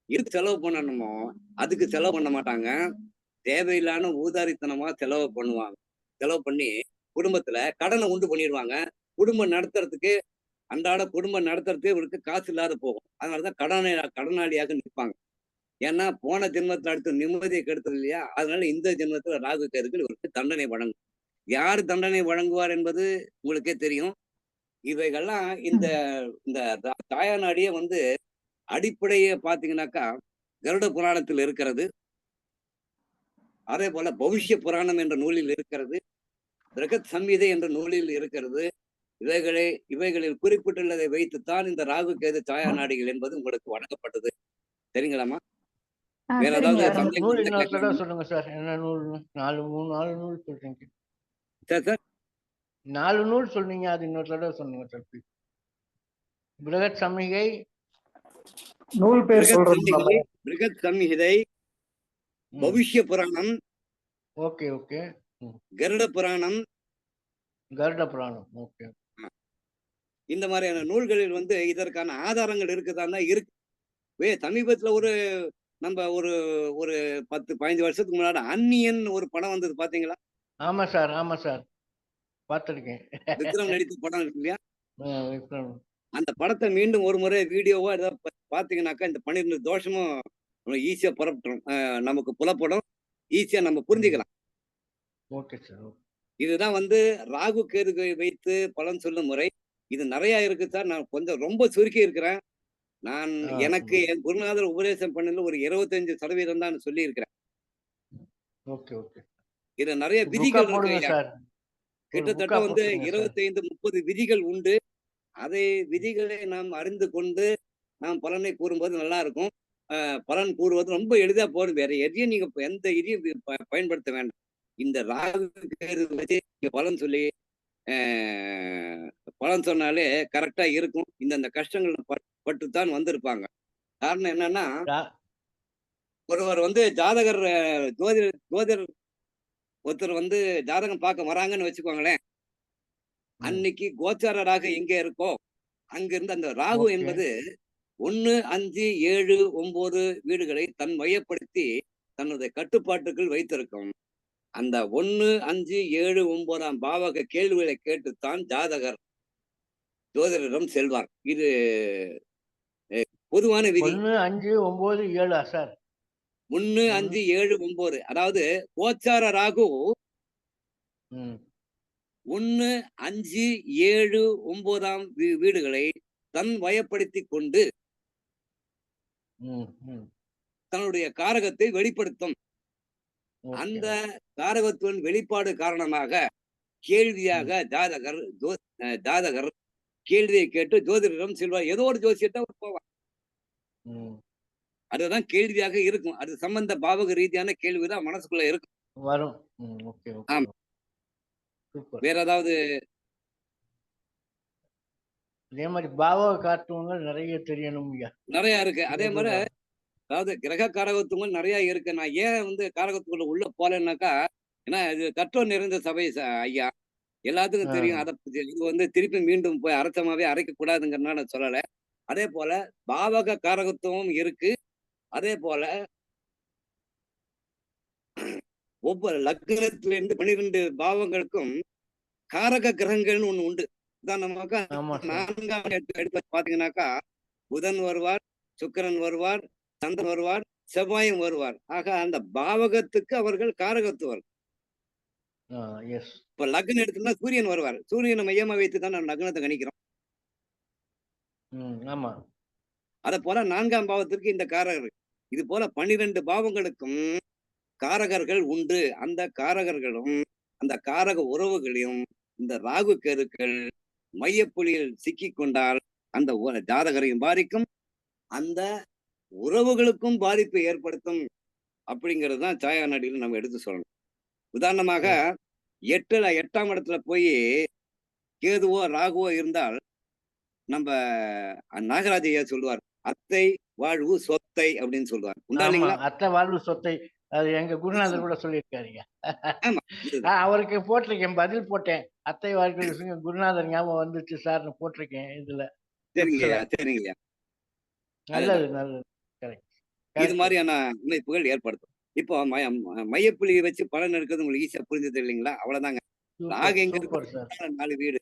எதுக்கு செலவு பண்ணணுமோ அதுக்கு செலவு பண்ண மாட்டாங்க. தேவையில்லான ஊதாரித்தனமா செலவு பண்ணுவாங்க. செலவு பண்ணி குடும்பத்துல கடனை உண்டு பண்ணிடுவாங்க. குடும்பம் நடத்துறதுக்கு அன்றாட குடும்பம் நடத்துறதுக்கு இவருக்கு காசு இல்லாத போகும். அதனாலதான் கடனாளியாக நிற்பாங்க. ஏன்னா போன ஜென்மத்துல அடுத்த நிம்மதியை கெடுத்தது இல்லையா? அதனால இந்த ஜென்மத்துல ராகு கேதுகள் இவருக்கு தண்டனை வழங்கும். யார் தண்டனை வழங்குவார் என்பது உங்களுக்கே தெரியும். இவைகள்லாம் இந்த இந்த தாயாநாடியே வந்து அடிப்படையை பாத்தீங்கன்னாக்கா கருட புராணத்தில் இருக்கிறது. அதே போல பவிஷ்ய புராணம் என்ற நூலில் இருக்கிறது. பிரகத் சம்ஹிதை என்ற நூலில் இருக்கிறது. இவைகளில் குறிப்பிட்டுள்ளதை வைத்துத்தான் இந்த ராகு கேது சாயா நாடிகள் என்பது உங்களுக்கு வழங்கப்பட்டது. சரிங்களாமா? வேற ஏதாவது சந்தேகம் நூல் இருந்தா இன்னொரு தடவை கேட்கலாமா? சொல்லுங்க சார். என்ன நூல்? 4 நூல் சொல்றீங்க. சார் 4 நூல் சொன்னீங்க. அது இன்னொரு தடவை சொல்லுங்க சார். பிருகத் சம்ஹிகை, நூல் பேர் சொல்றது. பிருகத் சம்ஹிதை, பவிஷ்ய புராணம், ஓகே ஓகே, கருட புராணம், கருட புராணம், ஓகே. இந்த மாதிரியான நூல்களில் வந்து இதற்கான ஆதாரங்கள் இருக்குதான் இருக்கு. சமீபத்துல நம்ம ஒரு 10-15 வருஷத்துக்கு முன்னாடி அந்நியன் ஒரு படம் வந்தது பாத்தீங்களா? ஆமா சார், ஆமா சார், பார்த்திருக்கேன். விக்ரம் நடித்த படம் இருக்கு இல்லையா? விக்ரம். அந்த படத்தை மீண்டும் ஒரு முறை வீடியோவா ஏதாவது பாத்தீங்கன்னாக்கா இந்த 12 தோஷமும் ஈஸியா புறப்பட்டுரும். நமக்கு புலப்படும், ஈஸியா நம்ம புரிஞ்சுக்கலாம். Okay sir. இதுதான் வந்து ராகு கேதுகை வைத்து பலன் சொல்லும் முறை. இது நிறைய இருக்கு சார். நான் கொஞ்சம் ரொம்ப சுருக்கி இருக்கிறேன். நான் எனக்கு என் குருநாதர் உபதேசம் பண்ணல ஒரு 25% தான் சொல்லி இருக்கிறேன். Okay okay. இதுல நிறைய விதிகள் இருக்கு சார். கிட்டத்தட்ட வந்து 25-30 விதிகள் உண்டு. அதை விதிகளை நாம் அறிந்து கொண்டு நாம் பலனை கூறும்போது நல்லா இருக்கும். பலன் கூறுவது ரொம்ப எளிதா போடும். வேற எதையும் நீங்க எந்த இதையும் பயன்படுத்த வேண்டாம். இந்த ராகு கேது வச்சு நீங்க பலன் சொல்லி பலன் சொன்னாலே கரெக்டா இருக்கும். இந்த கஷ்டங்கள் பட்டுத்தான் வந்திருப்பாங்க. காரணம் என்னன்னா, ஒருவர் வந்து ஜாதகர் ஜோதிடர் ஒருத்தர் வந்து ஜாதகம் பார்க்க வராங்கன்னு வச்சுக்கோங்களேன். அன்னைக்கு கோச்சார ராகு எங்க இருக்கோ அங்கிருந்து அந்த ராகு என்பது 1, 5, 7, 9 வீடுகளை தன் மையப்படுத்தி தன்னுடைய கட்டுப்பாட்டுக்குள் வைத்திருக்கும். அந்த 1, 5, 7, 9 பாவக கேள்விகளை கேட்டுத்தான் ஜாதகர் ஜோதிடரிடம் செல்வார். இது பொதுவான விதி. 1, 5, 9, 7 சார். 1, 5, 7, 9 அதாவது கோச்சார ராகு 1, 5, 7, 9 வீடுகளை தன் வயப்படுத்தி கொண்டு தன்னுடைய காரகத்தை வெளிப்படுத்தும். அந்த காரகத்துவன் வெளிப்பாடு காரணமாக கேள்வியாக ஜாதகர் கேள்வியை கேட்டு ஜோதிடரிடம் செல்வார். ஏதோ ஒரு ஜோசியத்தை போவார். அதுதான் கேள்வியாக இருக்கும். அது சம்பந்த பாவக ரீதியான கேள்விதான் மனசுக்குள்ள இருக்கும். வரும். ஆமா. வேற ஏதாவது? அதே மாதிரி பாவக காத்துவங்கள் நிறைய தெரியணும். நிறைய இருக்கு. அதே மாதிரி அதாவது கிரக காரகத்துவங்கள் நிறைய இருக்கு. நான் ஏன் வந்து காரகத்துக்குள்ள உள்ள போலன்னாக்கா, ஏன்னா இது கற்றோர் நிறைந்த சபை ஐயா, எல்லாத்துக்கும் தெரியும். அதை இது வந்து திருப்பி மீண்டும் போய் அரசமாவே அரைக்க கூடாதுங்கிறதுனால சொல்லல. அதே போல பாவக காரகத்துவம் இருக்கு. அதே போல ஒவ்வொரு லக்னத்திலிருந்து 12 பாவங்களுக்கும் காரக கிரகங்கள்னு ஒண்ணு உண்டு. உதாரணமாக 4ஆம் எடுத்து பாத்தீங்கன்னாக்கா புதன் வருவார், சுக்கிரன் வருவார், சந்திரன் வருவார், செவ்வாயும் வருவார். ஆக அந்த பாவகத்துக்கு அவர்கள் காரகத்துவர். இப்ப லக்னம் எடுத்தோம்னா சூரியன் வருவார். சூரியனை மையமா வைத்துதான் நம்ம லக்னத்தை கணிக்கிறோம். அத போல 4ஆம் பாவத்திற்கு இந்த காரகர்கள். இது போல 12 பாவங்களுக்கும் காரகர்கள் உண்டு. அந்த காரகர்களும் அந்த காரக உறவுகளையும் இந்த ராகு கேதுக்கள் மையப்புள்ளியில் சிக்கி கொண்டால் அந்த ஜாதகரையும் பாதிக்கும், அந்த உறவுகளுக்கும் பாதிப்பை ஏற்படுத்தும். அப்படிங்கிறது தான் சாயா நாடியில் நம்ம எடுத்து சொல்லணும். உதாரணமாக 8ஆம் இடத்துல போய் கேதுவோ ராகுவோ இருந்தால் நம்ம நாகராஜையா சொல்லுவார், அத்தை வாழ்வு சொத்தை அப்படின்னு சொல்லுவார். உண்டா இல்லைங்களா? அத்தை வாழ்வு சொத்தை அது எங்க குருநாதர் கூட சொல்லியிருக்காருங்க. ஆமா இதுதான். அவருக்கு போட்டிருக்கேன், பதில் போட்டேன். அத்தை வாழ்க்கை குருநாதர் ஞாபகம் வந்துச்சு சார்னு போட்டிருக்கேன் இதுல. சரிங்கய்யா டிப்ஸ்ல. சரிங்கய்யா. நல்லது அதுதான் நல்லது. கரெக்ட் இது கரெக்ட். மாதிரியான அமைப்புகள் ஏற்படுத்தும். இப்போ மையப்புள்ளியை வச்சு பலன் எடுக்கிறது உங்களுக்கு ஈஸியா புரிஞ்சது இல்லைங்களா? அவ்வளவுதாங்க. ராகு சூப்பர் எங்க இருக்கோ சூப்பர் சார். 4 வீடு,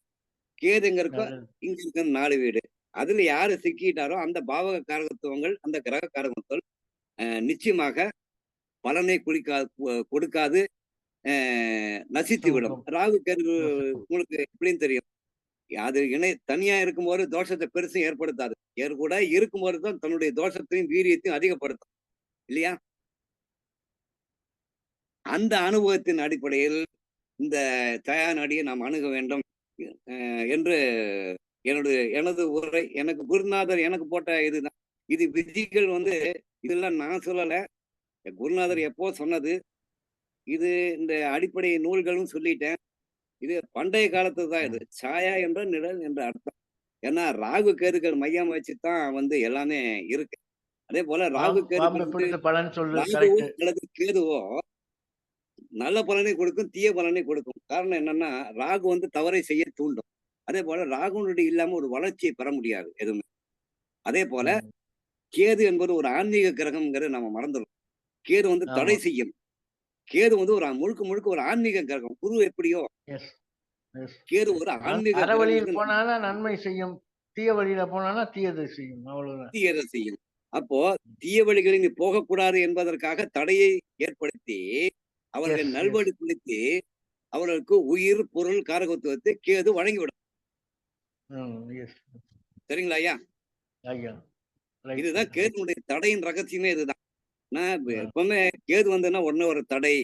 கேது எங்க இருக்கோ நல்லது. இங்க இருக்க 4 வீடு. அதுல யாரு சிக்கிட்டாரோ அந்த பாவக காரகத்துவங்கள், அந்த கிரக காரகத்துவங்கள் நிச்சயமாக பலனை கொடுக்காது, நசித்து விடும். ராகு கேது உங்களுக்கு எப்படின்னு தெரியும். அது தனியா இருக்கும்போது தோஷத்தை பெருசும் ஏற்படுத்தாது. கூட இருக்கும்போது தான் தன்னுடைய தோஷத்தையும் வீரியத்தையும் அதிகப்படுத்தும் இல்லையா? அந்த அனுபவத்தின் அடிப்படையில் இந்த தயா நாடியை நாம் அணுக வேண்டும் என்று எனது உரை. எனக்கு குருநாதர் எனக்கு போட்ட இதுதான். இது விதிகள் இதெல்லாம் நான் சொல்லல. குருநாதர் எப்போ சொன்னது. இது இந்த அடிப்படை நூல்களும் சொல்லிட்டேன். இது பண்டைய காலத்து தான். இது சாயா என்ற நிழல் என்ற அர்த்தம். ஏன்னா ராகு கேதுக்கள் மையம் வச்சுதான் எல்லாமே இருக்கு. அதே போல ராகு கேதுக்கள் பலன் சொல்லு அல்லது கேதுவோ நல்ல பலனை கொடுக்கும், தீய பலனை கொடுக்கும். காரணம் என்னன்னா ராகு தவறை செய்ய தூண்டும். அதே போல ராகுனுடைய இல்லாம ஒரு வளர்ச்சியை பெற முடியாது எதுவுமே. அதே போல கேது என்பது ஒரு ஆன்மீக கிரகம்ங்கிறது நம்ம மறந்துடும். கேது தடை செய்யும். கேது ஒரு முழுக்க ஒரு ஆன்மீக கிரகம். குரு எப்படியோ கேது ஒரு ஆன்மீக வழியில் போனாலும் நன்மை செய்யும், தீய வழியில போனாலும் தீயதை செய்யும். அவ்வளவுதான். தீயதை செய்யும். அப்போ தீய வழிகளில் நீ போகக்கூடாது என்பதற்காக தடையை ஏற்படுத்தி அவர்கள் நல்வழிப்படுத்தி அவர்களுக்கு உயிர் பொருள் காரகத்துவத்தை கேது வழங்கிவிடும். சரிங்களா ஐயா? இதுதான் கேதுனுடைய தடையின் ரகசியமே. இதுதான் நான் எப்பவுமே கேது உடனே ஒரு தடை,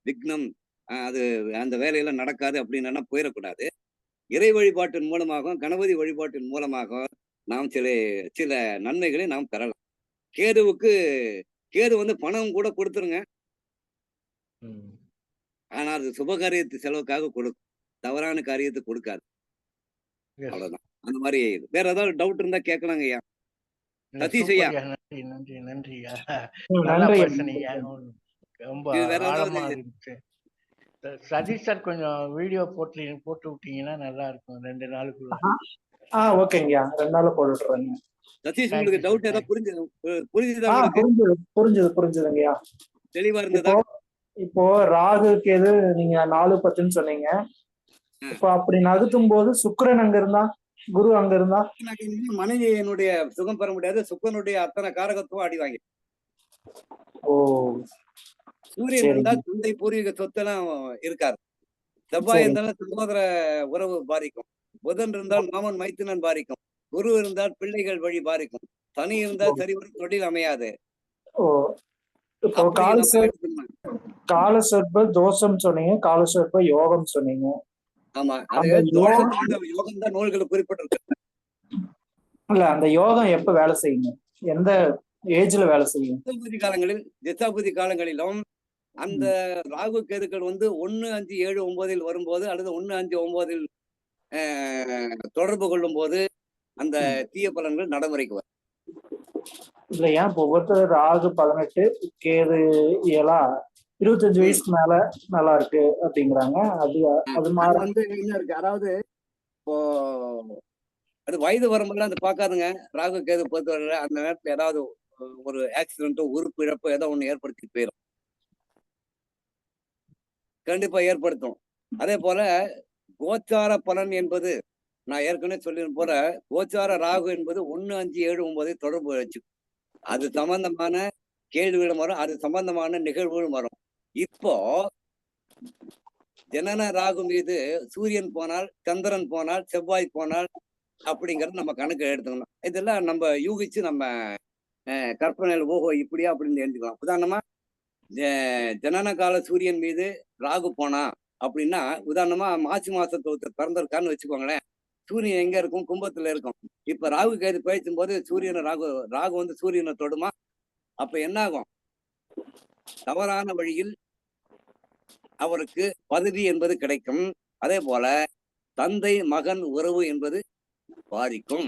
விக்னம், அது அந்த வேலையெல்லாம் நடக்காது அப்படின்னு போயிடக்கூடாது. இறை வழிபாட்டின் மூலமாக, கணபதி வழிபாட்டின் மூலமாக நாம் சில நன்மைகளை நாம் பெறலாம். கேது பணம் கூட கொடுத்துருங்க. ஆனா அது சுபகாரியத்து செலவுக்காக கொடுக்கும், தவறான காரியத்தை கொடுக்காது. அவ்வளவுதான். அந்த மாதிரி வேற ஏதாவது டவுட் இருந்தா கேட்கலாங்க ஐயா. சதீஷ் ஐயா. நன்றி நன்றி நன்றி. ரொம்ப ஆழமா இருந்துச்சு. சதீஷ் சார் கொஞ்சம் வீடியோ போட்டு விட்டீங்கன்னா நல்லா இருக்கும் 2 நாளுக்குள்ள. ஓகேங்கய்யா, 2 நாள் போட்டுறேங்க. சதீஷ் உங்களுக்கு டவுட் ஏதாவது புரிஞ்சுதா? புரிஞ்சுதுங்கய்யா. தெளிவா இருந்ததா? இப்போ ராகு கேது நீங்க 4-10 சொன்னீங்க. இப்போ அப்படி நகர்த்தும் போது சுக்கிரன் அங்க இருந்தா, குரு அங்க இருந்தா மனைவி என்னுடைய சுகம் பெற முடியாது. சுக்கரனுடைய அத்தனை காரகத்துவம் அடி வாங்கி. சூரியன் இருந்தா தந்தை பூர்வீக சொத்தெல்லாம் இருக்காது. செவ்வாய் இருந்தாலும் சகோதர உறவு பாதிக்கும். புதன் இருந்தால் மாமன் மைத்துனன் பாதிக்கும். குரு இருந்தால் பிள்ளைகள் வழி பாதிக்கும். சனி இருந்தால் சரிவரும் தொழில் அமையாது. இப்போ காலசர்ப்ப தோஷம் சொன்னீங்க, காலசர்ப்ப யோகம் சொன்னீங்க. ஆமா, அது யோகம் தான் நூல்கள் குறிப்பிட்டிருக்கு. இல்ல, அந்த யோகம் எப்ப வேலை செய்யுங்க? எந்த ஏஜ்ல வேலை செய்யும்? திசாபுதி காலங்களிலும் அந்த ராகு கேதுக்கள் 1, 5, 7, 9 வரும்போது அல்லது 1, 5, 9 தொடர்பு கொள்ளும் போது அந்த தீய பலன்கள் நடைமுறைக்கு வரும். இல்லையா? இப்போ ஒவ்வொருத்தர் ராகு 18, கேது 7, 25 வயசுக்கு மேல நல்லா இருக்கு அப்படிங்கிறாங்க. அது மாதிரி என்ன இருக்கு, அதாவது இப்போ அது வயது வரம்பெல்லாம் பார்க்காதுங்க. ராகு கேது பொறுத்தவரை அந்த நேரத்துல ஏதாவது ஒரு ஆக்சிடென்ட்டோ உறுப்பு இழப்போ ஏதோ ஒண்ணு ஏற்படுத்தி போயிடும், கண்டிப்பா ஏற்படுத்தும். அதே போல கோச்சார பலன் என்பது நான் ஏற்கனவே சொல்லின போல கோச்சார ராகு என்பது 1, 5, 7, 9 தொடர்பு வச்சு அது சம்பந்தமான கேள்விகளும் வரும், அது சம்பந்தமான நிகழ்வுகளும் வரும். இப்போ ஜனன ராகு மீது சூரியன் போனால், சந்திரன் போனால், செவ்வாய் போனால் அப்படிங்கறது நம்ம கணக்கு எடுத்துக்கணும். இதெல்லாம் நம்ம யூகிச்சு நம்ம கற்பனையில் ஓஹோ இப்படியா அப்படின்னு எழுதிக்கலாம். உதாரணமா ஜனன கால சூரியன் மீது ராகு போனா அப்படின்னா, உதாரணமா மாசி மாசத்துல ஒருத்தர் பிறந்திருக்கான்னு வச்சுக்கோங்களேன். சூரியன் எங்க இருக்கும்? கும்பத்துல இருக்கும். இப்ப ராகு கேது பேசும் போது சூரியனை ராகு சூரியனை தொடுமா? அப்ப என்ன ஆகும்? தவறான வழியில் அவருக்கு பதவி என்பது கிடைக்கும். அதே போல தந்தை மகன் உறவு என்பது பாதிக்கும்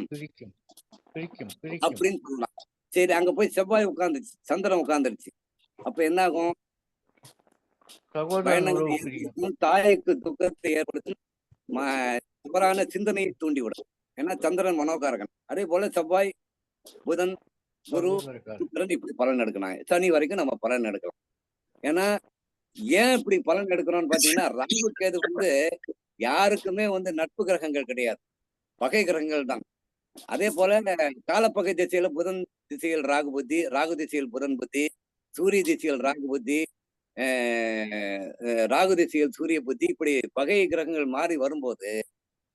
அப்படின்னு சொல்லலாம். சரி, அங்க போய் செவ்வாய் உட்கார்ந்துருச்சு, சந்திரன் உட்கார்ந்துருச்சு. அப்ப என்ன ஆகும்? சகோதரன் உறவு பிரியும். பயணங்கள் தாய்க்கு துக்கத்தை ஏற்படுத்தும், தவறான சிந்தனையை தூண்டிவிடும். ஏன்னா சந்திரன் மனோகாரகன். அதே போல செவ்வாய், புதன், குரு, சகோதரக்காரர். சுக்கிரன் இப்படி பலன் எடுக்கலாம். சனி வரைக்கும் நம்ம பலன் எடுக்கலாம். ஏன்னா ஏன் இப்படி பலன் எடுக்கிறோம்னு பாத்தீங்கன்னா, ராகு கேது யாருக்குமே நட்பு கிரகங்கள் கிடையாது, பகை கிரகங்கள் தான். அதே போல காலப்பகை திசையில புதன் திசையில் ராகு புத்தி, ராகு திசையில் புதன் புத்தி, சூரிய திசையில் ராகு புத்தி, ராகு திசையில் சூரிய புத்தி, இப்படி பகை கிரகங்கள் மாறி வரும்போது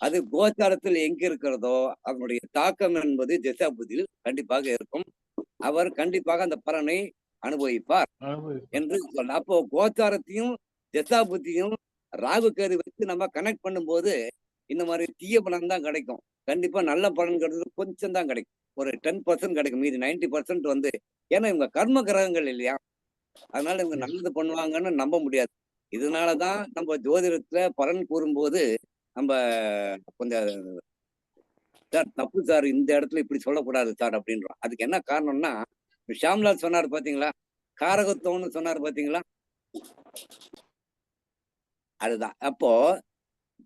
அது கோச்சாரத்தில் எங்க இருக்கிறதோ அதனுடைய தாக்கம் என்பது திசா புத்தியில் கண்டிப்பாக இருக்கும். அவர் கண்டிப்பாக அந்த பலனை அனுபவிப்பார் என்று சொல்ல. அப்போ கோச்சாரத்தையும் திசா புத்தியும் ராகு கேது வச்சு நம்ம கனெக்ட் பண்ணும்போது இந்த மாதிரி தீய பலன் தான் கிடைக்கும். கண்டிப்பா நல்ல பலன் கிடைக்கிறது கொஞ்சம் தான் கிடைக்கும், ஒரு 10% கிடைக்கும். மீதி 90% ஏன்னா இவங்க கர்ம கிரகங்கள் இல்லையா, அதனால இவங்க நல்லது பண்ணுவாங்கன்னு நம்ப முடியாது. இதனாலதான் நம்ம ஜோதிடத்துல பலன் கூறும்போது நம்ம கொஞ்சம் சார் தப்பு சார், இந்த இடத்துல இப்படி சொல்லக்கூடாது சார் அப்படின்றோம். அதுக்கு என்ன காரணம்னா, ஷாம்லால் சொன்னார் பாத்தீங்களா, காரகத்துவம்னு சொன்னார் பாத்தீங்களா, அதுதான். அப்போ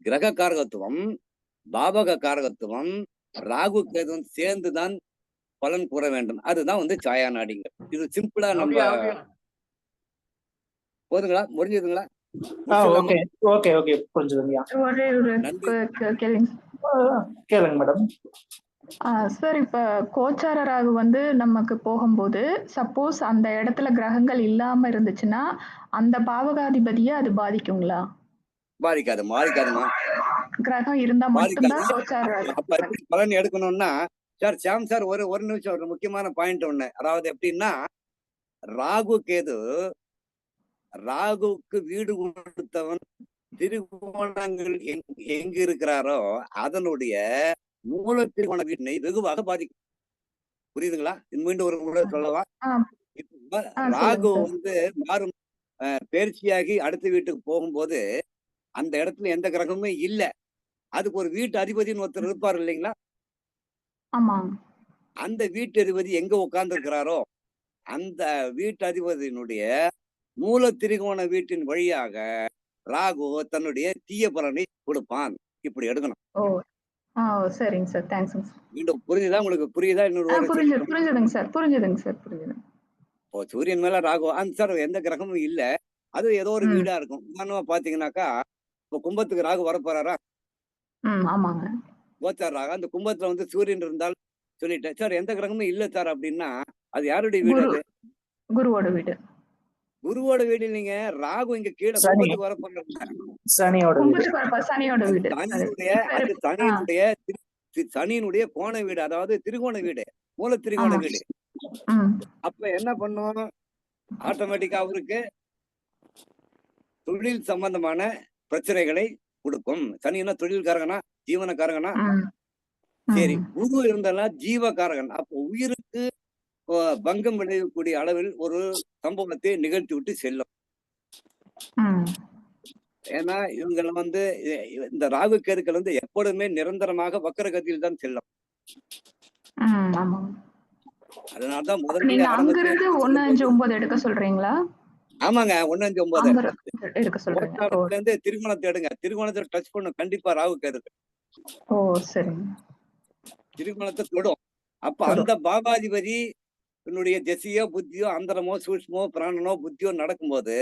கிரக காரகத்துவம், பாவக காரகத்துவம், ராகு கேதுவும் சேர்ந்துதான் பலன் கூற வேண்டும். அதுதான் சாயா நாடிங்க. இது சிம்பிளா நம்ம போதுங்களா, முடிஞ்சதுங்களா? ஓகே ஓகே ஓகே புரிஞ்சுதுங்கய்யா. கேளுங்க மேடம். சார், இப்ப கோச்சார ராகு நமக்கு போகும்போது சப்போஸ் அந்த இடத்துல கிரகங்கள் இல்லாம இருந்துச்சுன்னா அந்த பாவகாதிபதியை அது பாதிக்குங்களா? பாதிக்காதுமா. கிரகம் இருந்தா மட்டும்தான் கோச்சார அப்ப எப்படி பலன் எடுக்கணும்னா, சார் சாம் சார் ஒரு நிமிஷம், ஒரு முக்கியமான பாயிண்ட் ஒண்ணு. அதாவது எப்படின்னா, ராகு கேது, ராகுக்கு வீடு கொடுத்தவன் திரிகோணங்கள் எங்கு இருக்கிறாரோ அதனுடைய மூல திரிகோண வீட்டினை வெகுவாக பாதிக்கும். புரியுதுங்களா? மீண்டும் ஒரு முறை சொல்லவா? ராகு மாறும் பயிற்சியாகி அடுத்த வீட்டுக்கு போகும்போது அந்த இடத்துல எந்த கிரகமுமே இல்ல, அதுக்கு ஒரு வீட்டு அதிபதினு ஒருத்தர் இருப்பார் இல்லைங்களா? அந்த வீட்டு அதிபதி எங்க உட்கார்ந்து இருக்கிறாரோ அந்த வீட்டு அதிபதியினுடைய மூல திரிகோண வீட்டின் வழியாக ராகு தன்னுடைய தீய பலனை கொடுப்பான். இப்படி எடுக்கணும். சரிங்க சார், தேங்க்ஸ். மீண்டும் புரியுதா உங்களுக்கு? புரியுதா? புரிஞ்சுதுங்க சார், புரிஞ்சுதுங்க சார், புரிஞ்சுது. சூரியன் மேல ராகு சார் எந்த கிரகமும் இல்ல, அது ஏதோ ஒரு வீடா இருக்கும். உதாரணமா பாத்தீங்கன்னாக்கா, இப்ப கும்பத்துக்கு ராகு வரப்போறாரா? ஆமாங்க. கோச்சார ராகு. அந்த கும்பத்துல சூரியன் இருந்தால் சொல்லிட்டேன் சார், எந்த கிரகமும் இல்ல சார் அப்படின்னா அது யாருடைய வீடு? அது குருவோட வீடு. குருவோட வீடு இல்லைங்க, ராகு இங்க கீழே கும்பத்துக்கு வரப்போறாரு. சனியினுடைய கோண வீடு, அதாவது திரிகோண வீடு, மூல திரிகோண வீடு. அப்ப என்ன பண்ணும், ஆட்டோமேட்டிக்கா அவருக்கு தொழில் சம்பந்தமான பிரச்சனைகளை கொடுக்கும். சனின்னா தொழில்காரகனா, ஜீவனக்காரகனா? சரி, குரு இருந்தாலும் ஜீவகாரகன். அப்போ உயிருக்கு பங்கம் விளையக்கூடிய அளவில் ஒரு சம்பவத்தை நிகழ்த்தி விட்டு செல்லும். ஏன்னா இவங்க இந்த ராகு கேதுக்கள் எப்பொழுதுமே நிரந்தரமாக வக்கரகதியில் தான் செல்லும். அதனாலதான் முதல்ல 159 எடுக்க சொல்றீங்களா? ஆமாங்க, 159 எடுக்க சொல்றேன். திருமணத்தை எடுங்க, திருமணத்தை டச் பண்ணும் கண்டிப்பா ராகு கேதுக்கள். திருமணத்தை தொடும். அப்ப அந்த பாபாதிபதி என்னுடைய திசையோ புத்தியோ அந்தரமோ சூட்சமோ பிராணனோ புத்தியோ நடக்கும்போது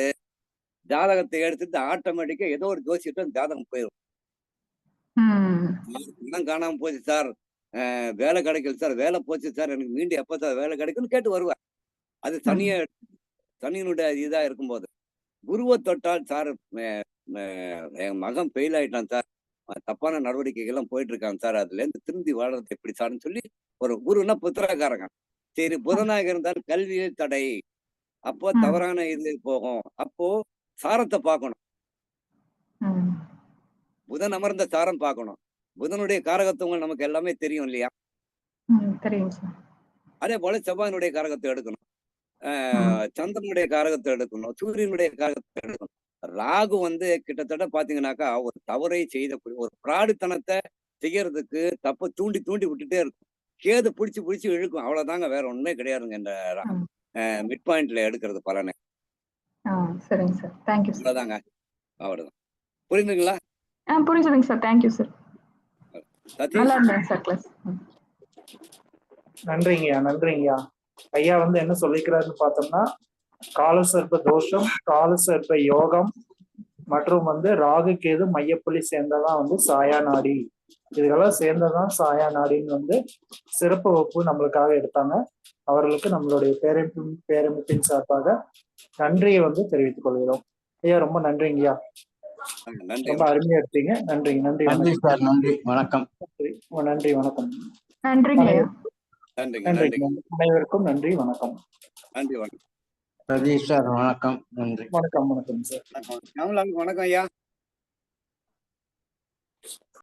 ஜாதகத்தை எடுத்துட்டு ஆட்டோமேட்டிக்கா ஏதோ ஒரு ஜோசியிட்ட ஜாதகம் போயிடும். காணாம போச்சு சார், வேலை கிடைக்கல சார், வேலை போச்சு சார், எனக்கு மீண்டும் எப்ப சார் வேலை கிடைக்கும்னு கேட்டு வருவேன். அது சனியினுடைய இதா இருக்கும்போது. குருவை தொட்டால் சார் என் மகன் ஃபெயில் ஆயிட்டான் சார், தப்பான நடவடிக்கைகள்லாம் போயிட்டு இருக்காங்க சார், அதுல இருந்து திரும்பி வாழறது எப்படி சார்ன்னு சொல்லி ஒரு குருன்னா புத்திரக்காரங்க. சரி, புதனாக இருந்தால் கல்வியில் தடை, அப்போ தவறான இது போகும். அப்போ சாரத்தை பார்க்கணும், புதன் அமர்ந்த சாரம் பார்க்கணும். புதனுடைய காரகத்துவங்கள் நமக்கு எல்லாமே தெரியும் இல்லையா? அதே போல செவ்வாயினுடைய காரகத்தை எடுக்கணும், சந்திரனுடைய காரகத்தை எடுக்கணும், சூரியனுடைய காரகத்தை எடுக்கணும். ராகு கிட்டத்தட்ட பாத்தீங்கன்னாக்கா ஒரு தவறை செய்யக்கூடிய ஒரு பிராடுத்தனத்தை செய்யறதுக்கு தப்ப தூண்டி தூண்டி விட்டுட்டே இருக்கும். கேது பிடிச்சு இழுக்கும், அவ்வளவுதாங்க, வேற ஒண்ணுமே கிடையாதுங்க இந்த மிட் பாயிண்ட்ல எடுக்கிறது பலனை. சரிங்க சார். Thank you sir. அவ்வளவுதாங்க. அவ்வளவுதான். புரியுதுங்களா? புரிஞ்சுதுங்க சார். Thank you sir. சதீஷ்? நல்லா இருந்தேங்க சார் கிளாஸ். நன்றிங்கய்யா, நன்றிங்கய்யா. ஐயா வந்து என்ன சொல்லிக்கிறாருன்னு பார்த்தோம்னா, காலசர்ப்ப தோஷம், காலசர்ப்ப யோகம் மற்றும் வந்து ராகு கேது மையப்புள்ளி சேர்ந்ததான் வந்து சாயா நாடி. இதுக்கெல்லாம் சேர்ந்ததான் சாயா நாடின்னு வந்து சிறப்பு வகுப்பு நம்மளுக்காக எடுத்தாங்க. அவர்களுக்கு நம்மளுடைய பேரமைப்பின் சார்பாக நன்றியை வந்து தெரிவித்துக் கொள்கிறோம். ஐயா ரொம்ப நன்றிங்கய்யா, நன்றி. ரொம்ப அருமையா எடுத்தீங்க. நன்றிங்க. நன்றி நன்றி வணக்கம். சார். நன்றி வணக்கம். நன்றி வணக்கம். நன்றிங்க ஐயா. நன்றிங்க. நன்றி நன்றி. அனைவருக்கும் நன்றி வணக்கம். நன்றி. வணக்கம். சதீஷ் சார் வணக்கம். நன்றி. வணக்கம். வணக்கம் சார். வணக்கம். கமலாவுக்கு வணக்கம் ஐயா.